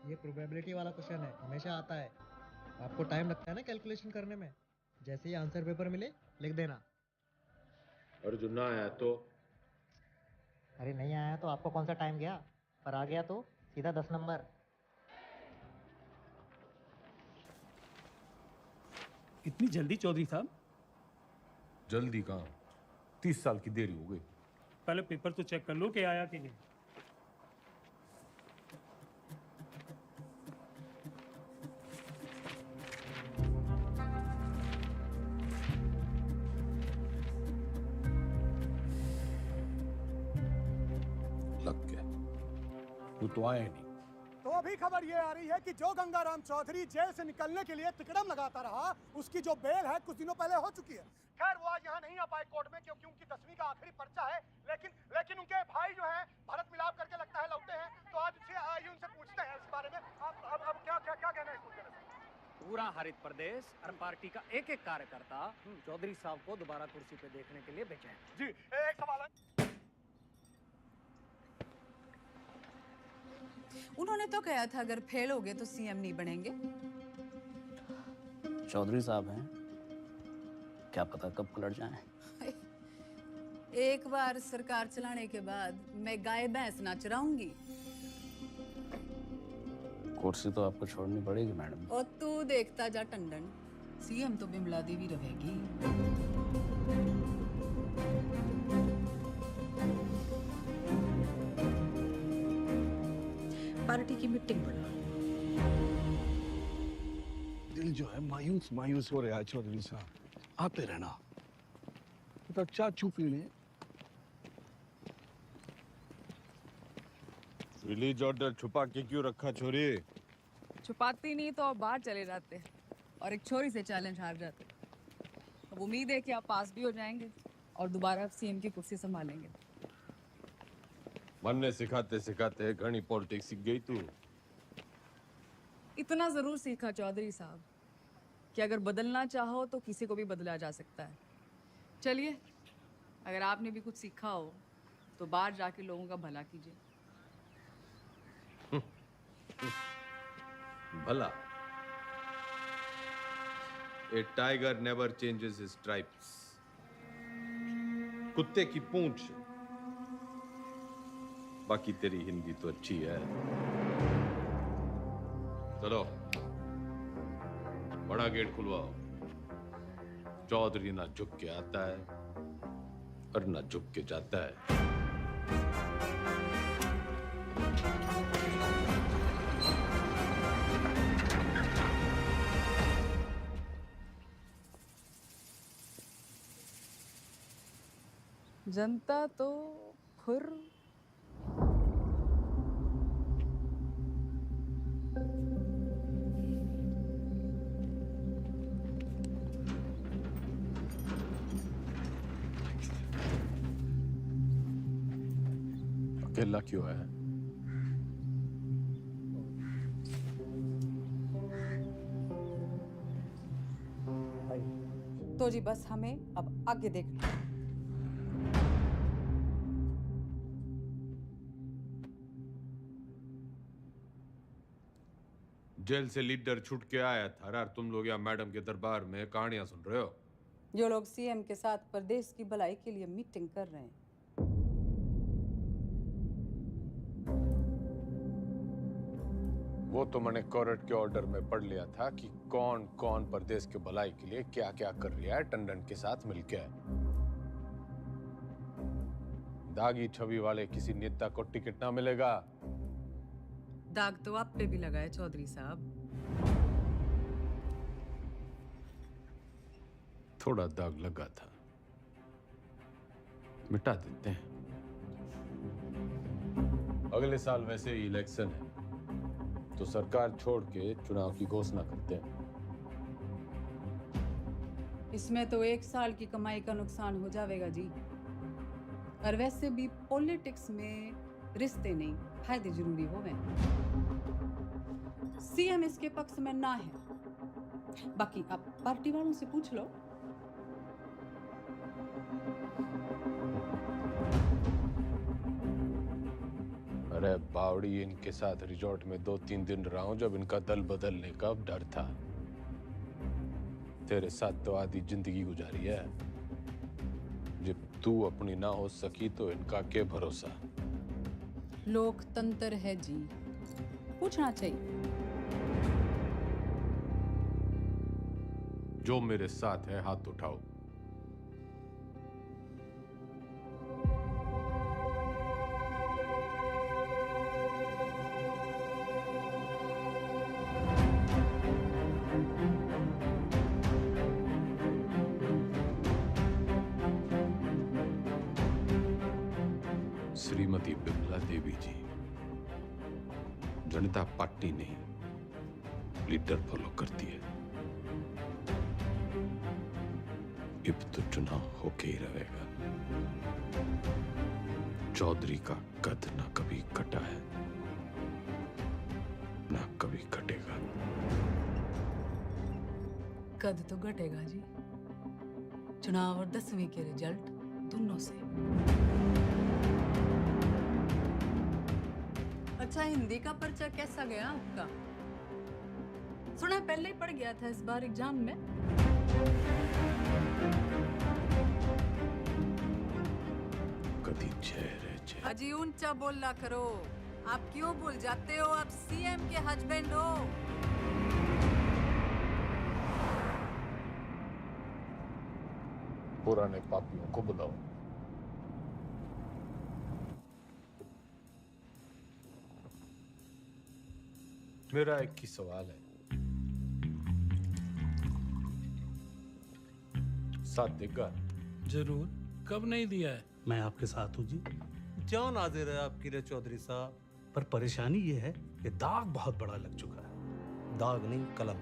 ये प्रोबेबिलिटी वाला क्वेश्चन है, हमेशा आता है। आपको टाइम लगता है ना कैलकुलेशन करने में। जैसे ही आंसर पेपर मिले लिख देना। और जो ना आया तो? अरे नहीं आया तो आपको कौन सा टाइम गया, पर आ गया तो सीधा 10 नंबर। इतनी जल्दी चौधरी साहब? जल्दी कहाँ, 30 साल की देरी हो गई। पहले पेपर तो चेक कर लो कि आया कि नहीं। लग गया, तू तो आया नहीं। तो अभी खबर ये आ रही है कि जो गंगाराम चौधरी जेल से निकलने के लिए तिकड़म लगाता रहा, उसकी जो बेल है कुछ दिनों पहले हो चुकी है। खैर वो आज यहाँ नहीं आ पाए कोर्ट में, क्योंकि उनकी 10वीं का आखिरी पर्चा है। लेकिन उनके भाई जो हैं भारत मिलाप करके लगता है लौटे हैं, तो आज आइए उनसे पूछते हैं इस बारे में। अब क्या कहना है इसको? पूरा हरित प्रदेश और पार्टी का एक एक कार्यकर्ता चौधरी साहब को दोबारा कुर्सी पे देखने के लिए बेचैन। जी एक सवाल है। उन्होंने तो कहा था अगर फेल हो गए तो सीएम नहीं बनेंगे। चौधरी साहब हैं, क्या पता कब पलट जाएं। एक बार सरकार चलाने के बाद मैं गाय भैंस ना चराऊंगी। कुर्सी तो आपको छोड़नी पड़ेगी मैडम। और तू देखता जा टंडन, सीएम तो बिमला देवी रहेगी। पार्टी की मीटिंग बुला। दिल जो है मायूस मायूस हो रहा है चौधरी साहब, आते रहना। तो चाय चू पी लें। रिलीज ऑर्डर छुपा के क्यों रखा छोरी? छुपाती नहीं तो आप बाहर चले जाते और एक छोरी से चैलेंज हार जाते। अब उम्मीद है कि आप पास भी हो जाएंगे और दोबारा सीएम की कुर्सी संभालेंगे। मन ने सिखाते सिखाते घनी पॉलिटिक्स सीख गई तू। इतना जरूर सीखा चौधरी साहब कि अगर बदलना चाहो तो किसी को भी बदला जा सकता है। चलिए, अगर आपने भी कुछ सीखा हो तो बाहर जाके लोगों का भला कीजिए। भला? A tiger never changes his stripes. कुत्ते की पूंछ। बाकी तेरी हिंदी तो अच्छी है। चलो बड़ा गेट खुलवाओ। चौधरी ना झुक के आता है और ना झुक के जाता है। जनता तो खुर। अकेला क्यों है? तो जी बस हमें अब आगे देखना। जेल से लीडर छूट के आया था और तुम लोग यहाँ मैडम के दरबार में कहानियां सुन रहे हो। जो लोग सीएम के साथ प्रदेश की भलाई के लिए मीटिंग कर रहे हैं। वो तो मैंने कोर्ट के ऑर्डर में पढ़ लिया था कि कौन कौन प्रदेश के भलाई के लिए क्या क्या कर रहा है टंडन के साथ मिलकर। दागी छवि वाले किसी नेता को टिकट ना मिलेगा। दाग तो आप पे भी लगा है चौधरी साहब। थोड़ा दाग लगा था, मिटा देते हैं। अगले साल वैसे ही इलेक्शन है तो सरकार छोड़ के चुनाव की घोषणा करते हैं। इसमें तो 1 साल की कमाई का नुकसान हो जाएगा जी। और वैसे भी पॉलिटिक्स में रिश्ते नहीं, फायदे जरूरी होवे। सीएम इसके पक्ष में ना है, बाकी आप पार्टी वालों से पूछ लो। अरे बावड़ी, इनके साथ रिजॉर्ट में 2-3 दिन रहा हूं जब इनका दल बदलने का डर था। तेरे साथ तो आधी जिंदगी गुजारी है। जब तू अपनी ना हो सकी तो इनका क्या भरोसा। लोकतंत्र है जी, पूछना चाहिए। जो मेरे साथ है हाथ उठाओ। श्रीमती बिमला देवी जी, जनता पार्टी नहीं लीडर फॉलो करती है। अब तो चुनाव होके ही रहेगा। चौधरी का कद ना कभी कटा है ना कभी कटेगा। कद तो घटेगा जी, चुनाव और 10वीं के रिजल्ट दोनों से। अच्छा, हिंदी का पर्चा कैसा गया आपका? सुना पहले ही पड़ गया था इस बार एग्जाम में। कदी चेहरे अजी ऊंचा बोलना करो। आप क्यों भूल जाते हो आप सीएम के हस्बैंड हो? पुराने पापियों को बुलाओ। मेरा एक ही सवाल है, साथ देगा? जरूर, कब नहीं दिया है? मैं आपके साथ हूँ जी। जान हाजिर है आपकी रे चौधरी साहब। पर परेशानी ये है कि दाग बहुत बड़ा लग चुका है। दाग नहीं, कलम।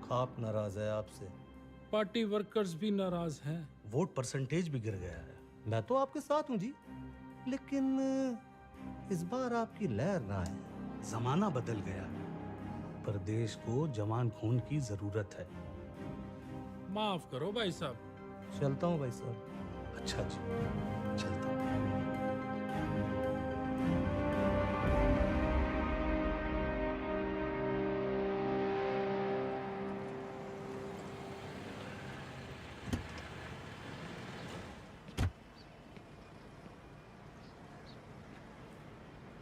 खाप नाराज है आपसे। पार्टी वर्कर्स भी नाराज हैं। वोट परसेंटेज भी गिर गया है। मैं तो आपके साथ हूँ जी, लेकिन इस बार आपकी लहर ना है। जमाना बदल गया है। प्रदेश को जवान खून की जरूरत है। माफ करो भाई साहब। चलता हूँ भाई साहब। अच्छा जी, चलता हूँ।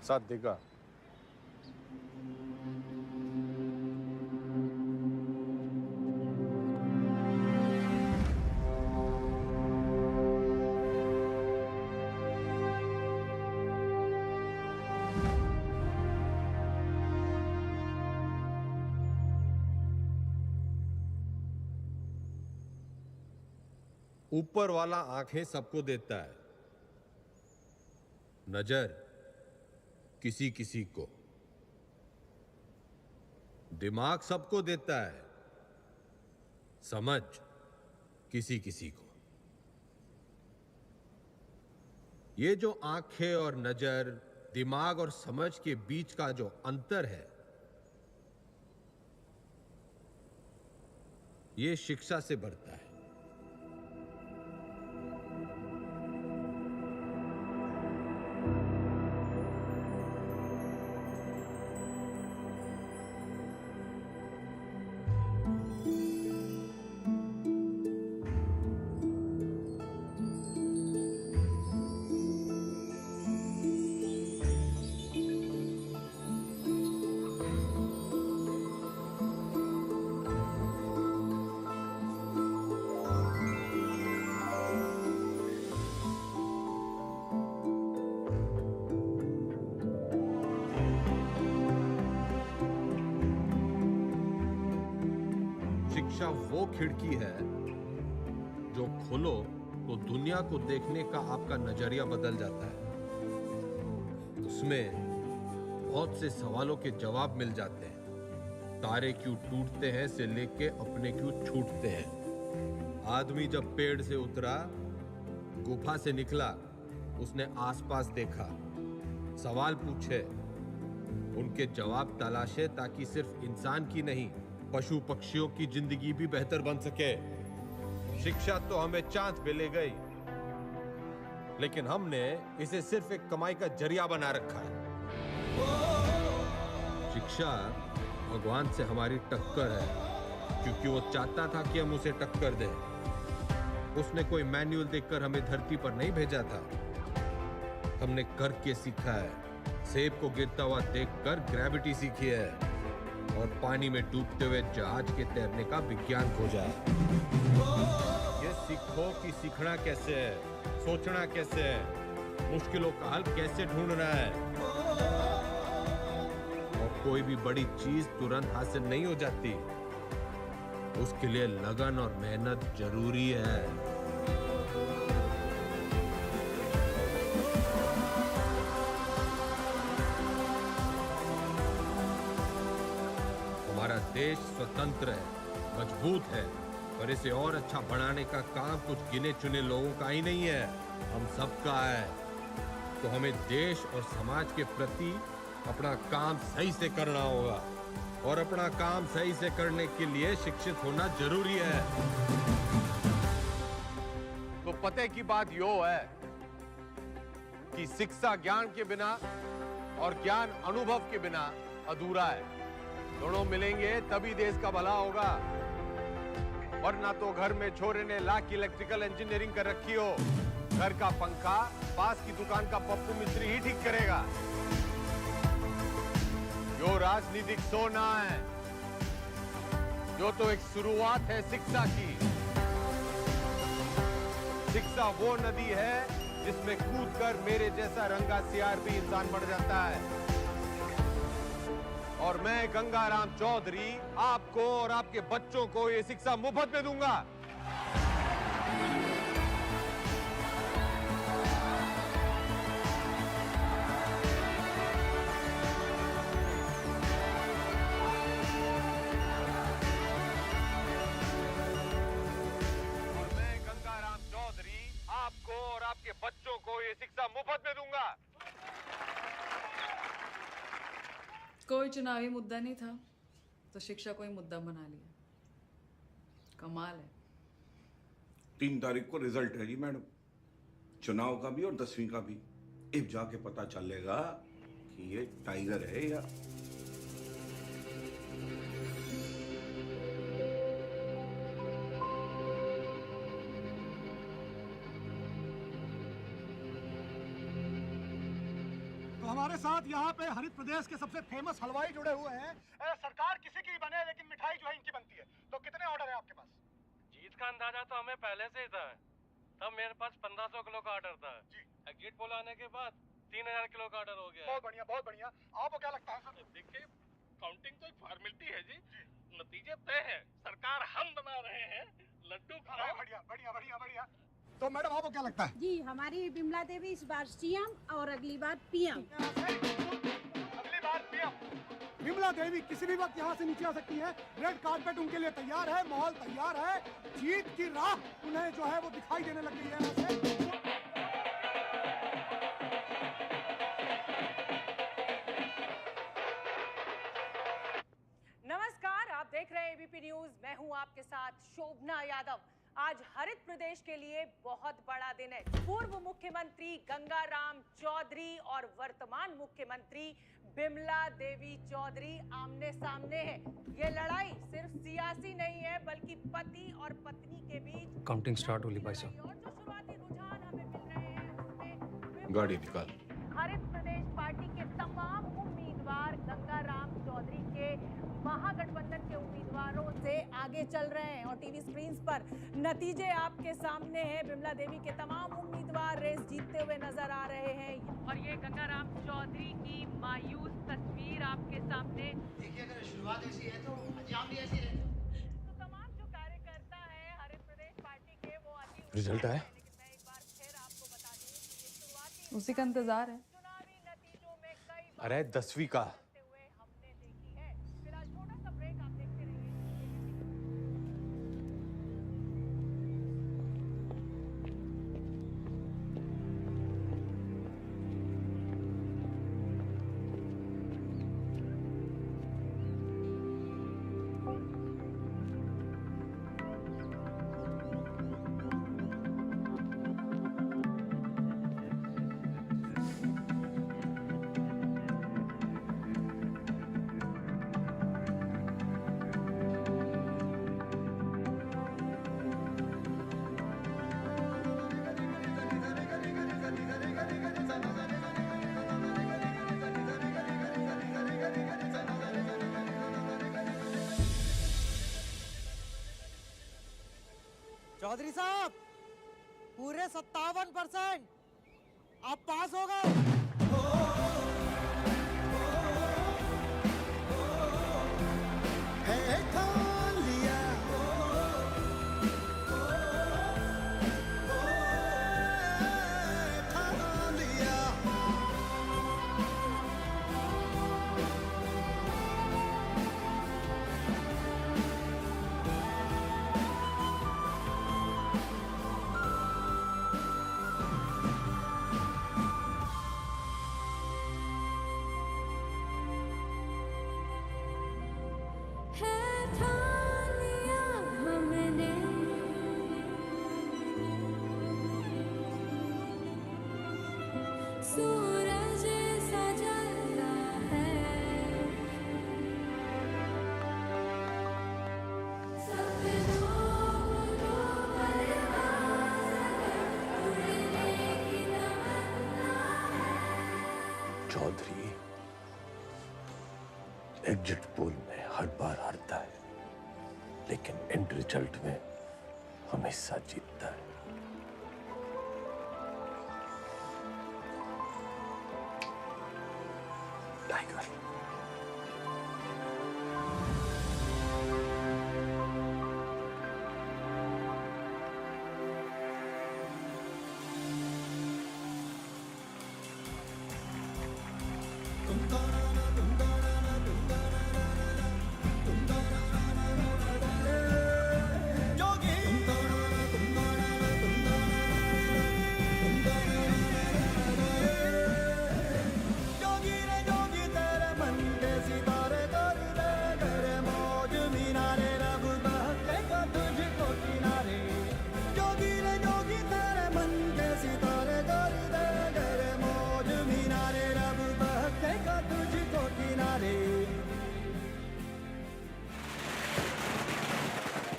साथ देगा? ऊपर वाला आंखें सबको देता है, नजर किसी किसी को, दिमाग सबको देता है, समझ किसी किसी को। ये जो आंखें और नजर, दिमाग और समझ के बीच का जो अंतर है, ये शिक्षा से बढ़ता है। शिक्षा वो खिड़की है जो खोलो तो दुनिया को देखने का आपका नजरिया बदल जाता है। उसमें बहुत से सवालों के जवाब मिल जाते हैं। तारे क्यों टूटते हैं से लेके अपने क्यों छूटते हैं। आदमी जब पेड़ से उतरा, गुफा से निकला, उसने आसपास देखा, सवाल पूछे, उनके जवाब तलाशे ताकि सिर्फ इंसान की नहीं, पशु पक्षियों की जिंदगी भी बेहतर बन सके। शिक्षा तो हमें चांद पे ले गई, लेकिन हमने इसे सिर्फ एक कमाई का जरिया बना रखा है। शिक्षा भगवान से हमारी टक्कर है, क्योंकि वो चाहता था कि हम उसे टक्कर दें। उसने कोई मैनुअल देखकर हमें धरती पर नहीं भेजा था, हमने करके सीखा है। सेब को गिरता हुआ देखकर ग्रेविटी सीखी है और पानी में डूबते हुए जहाज के तैरने का विज्ञान खोजा है। ये सीखो कि सीखना कैसे है, सोचना कैसे है, मुश्किलों का हल कैसे ढूंढना है। और कोई भी बड़ी चीज तुरंत हासिल नहीं हो जाती, उसके लिए लगन और मेहनत जरूरी है। हमारा देश स्वतंत्र है, मजबूत है, पर इसे और अच्छा बनाने का काम कुछ गिने चुने लोगों का ही नहीं है, हम सबका है। तो हमें देश और समाज के प्रति अपना काम सही से करना होगा, और अपना काम सही से करने के लिए शिक्षित होना जरूरी है। तो पते की बात यो है कि शिक्षा ज्ञान के बिना और ज्ञान अनुभव के बिना अधूरा है। दोनों मिलेंगे तभी देश का भला होगा, वरना तो घर में छोरे ने लाख की इलेक्ट्रिकल इंजीनियरिंग कर रखी हो, घर का पंखा पास की दुकान का पप्पू मिस्त्री ही ठीक करेगा। जो राजनीतिक सोना है, जो तो एक शुरुआत है शिक्षा की। शिक्षा वो नदी है जिसमें कूदकर मेरे जैसा रंगा सियार भी इंसान बढ़ जाता है। और मैं गंगाराम चौधरी आपको और आपके बच्चों को ये शिक्षा मुफ्त में दूंगा। और मैं गंगाराम चौधरी आपको और आपके बच्चों को ये शिक्षा मुफ्त में दूंगा। कोई चुनावी मुद्दा नहीं था तो शिक्षा को ही मुद्दा बना लिया। कमाल है। 3 तारीख को रिजल्ट है जी मैडम, चुनाव का भी और 10वीं का भी। अब जाके पता चलेगा कि ये टाइगर है या हमारे साथ यहाँ पे हरित प्रदेश के सबसे फेमस हलवाई जुड़े हुए हैं। सरकार किसी की बने लेकिन मिठाई जो है इनकी बनती है। तो कितने ऑर्डर है आपके पास? जीत का अंदाजा तो हमें पहले से ही था। तब मेरे पास 1500 किलो का ऑर्डर था जी। गेट पोल आने के बाद 3000 किलो का ऑर्डर हो गया। बहुत बढ़िया, बहुत बढ़िया। आपको क्या लगता है सर? देखिए, काउंटिंग तो एक फॉर्मेलिटी है जी, नतीजे तय है। सरकार हम बना रहे हैं, लड्डू खाओ। बढ़िया बढ़िया बढ़िया बढ़िया। तो मैडम आपको क्या लगता है? जी, हमारी बिमला देवी इस बार सीएम और अगली बार पीएम। अगली बार पीएम। बिमला देवी किसी भी वक्त यहाँ से नीचे आ सकती है। रेड कार्पेट उनके लिए तैयार है, माहौल तैयार है। जीत की राह उन्हें जो है वो दिखाई देने लग गई है यहाँ से। नमस्कार, आप देख रहे हैं एबीपी न्यूज। मैं हूं आपके साथ शोभना यादव। आज हरित प्रदेश के लिए बहुत बड़ा दिन है। पूर्व मुख्यमंत्री गंगाराम चौधरी और वर्तमान मुख्यमंत्री बिमला देवी चौधरी आमने सामने हैं। ये लड़ाई सिर्फ सियासी नहीं है, बल्कि पति और पत्नी के बीच। काउंटिंग स्टार्ट होली भाई साहब। और जो शुरुआती रुझान हमें मिल रहे हैं उसमें गाड़ी निकाल। हरित प्रदेश पार्टी के तमाम उम्मीदवार गंगाराम चौधरी के महागठबंधन के उम्मीदवारों से आगे चल रहे हैं और टीवी स्क्रीन पर नतीजे आपके सामने हैं। बिमला देवी के तमाम उम्मीदवार रेस जीतते हुए नजर आ रहे हैं और ये गंगाराम चौधरी की मायूस तस्वीर आपके सामने। देखिए, अगर शुरुआत ऐसी है तो अंजाम भी ऐसी है। तो तमाम जो रिजल्ट आया? उसी का इंतजार है। अरे 10वीं का। चौधरी साहब पूरे 57% आप पास हो गए। सूरज सजता है, सपनों को उड़ने की तमन्ना है। चौधरी एग्जिट पोल में हर बार हारता है, लेकिन एंड रिजल्ट में हमेशा जीतता है। टाइगर।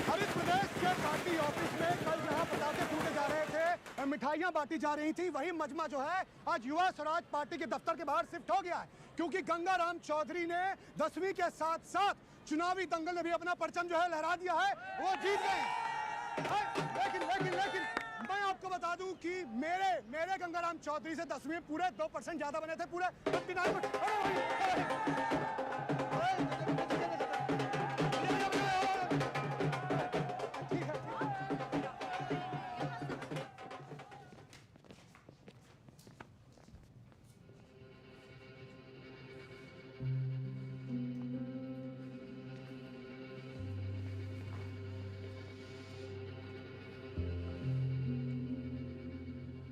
हरित प्रदेश के पार्टी ऑफिस में कल जहां पटाखे फूटे जा रहे थे, मिठाइयां बांटी जा रही थी, वही मजमा जो है आज युवा स्वराज पार्टी के दफ्तर के बाहर शिफ्ट हो गया है, क्योंकि गंगाराम चौधरी ने 10वीं के साथ साथ चुनावी दंगल में भी अपना परचम जो है लहरा दिया है, वो जीत गए। लेकिन मैं आपको बता दूं कि मेरे गंगाराम चौधरी से 10वीं में पूरे 2% ज्यादा बने थे, पूरे 59%।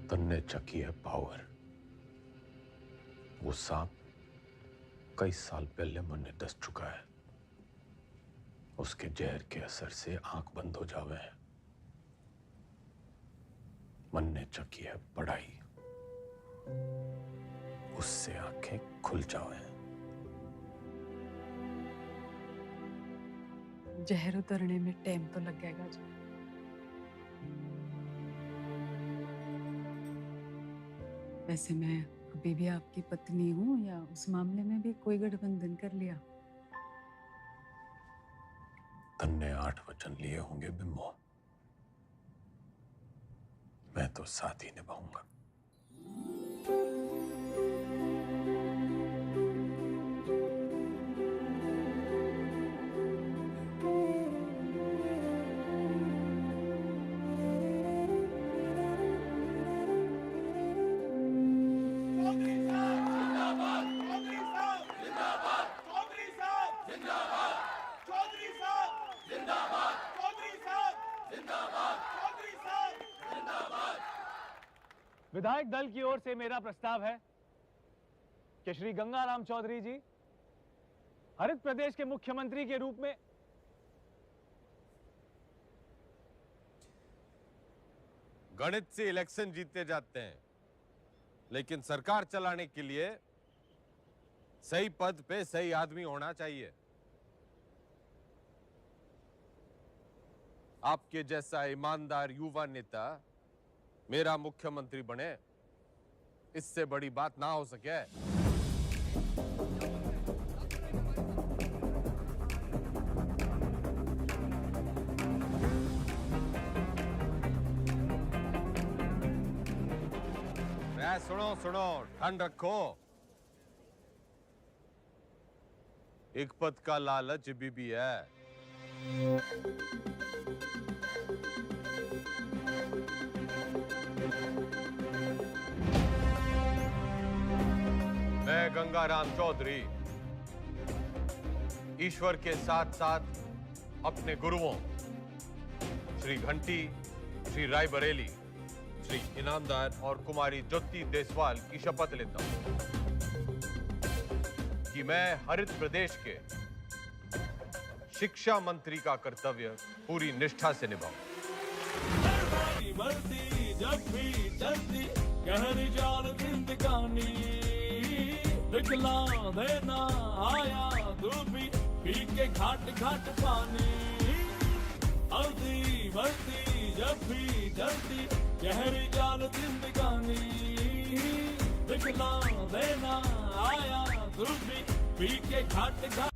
तन्ने चकी है पावर। वो सांप कई साल पहले मन दस चुका है। उसके जहर के असर से आंख बंद हो जावे हैं। मन ने चकी है पढ़ाई, उससे आंखें खुल जावे हैं। जहर उतरने में टाइम तो लगेगा जी। वैसे मैं अभी भी आपकी पत्नी हूँ, या उस मामले में भी कोई गठबंधन कर लिया? तन्ने 8 वचन लिए होंगे बिम्बो, मैं तो साथ ही निभाऊंगा। विधायक दल की ओर से मेरा प्रस्ताव है कि श्री गंगाराम चौधरी जी हरित प्रदेश के मुख्यमंत्री के रूप में गणित से इलेक्शन जीते जाते हैं, लेकिन सरकार चलाने के लिए सही पद पे सही आदमी होना चाहिए। आपके जैसा ईमानदार युवा नेता मेरा मुख्यमंत्री बने, इससे बड़ी बात ना हो सके। सुनो सुनो, ठंड रखो। एक पद का लालच भी है। मैं गंगाराम चौधरी ईश्वर के साथ साथ अपने गुरुओं श्री घंटी, श्री रायबरेली, श्री इनामदार और कुमारी ज्योति देसवाल की शपथ लेता हूं कि मैं हरित प्रदेश के शिक्षा मंत्री का कर्तव्य पूरी निष्ठा से निभाऊं। बढ़ती जब भी चलती गहरी जाल जिंदगानी, दिखला देना आया धूपी पी के घाट घाट पानी। हल्दी बढ़ती जब भी चलती गहरी जाल जिंदगानी, दिखला देना आया धूपी पी के घाट घाट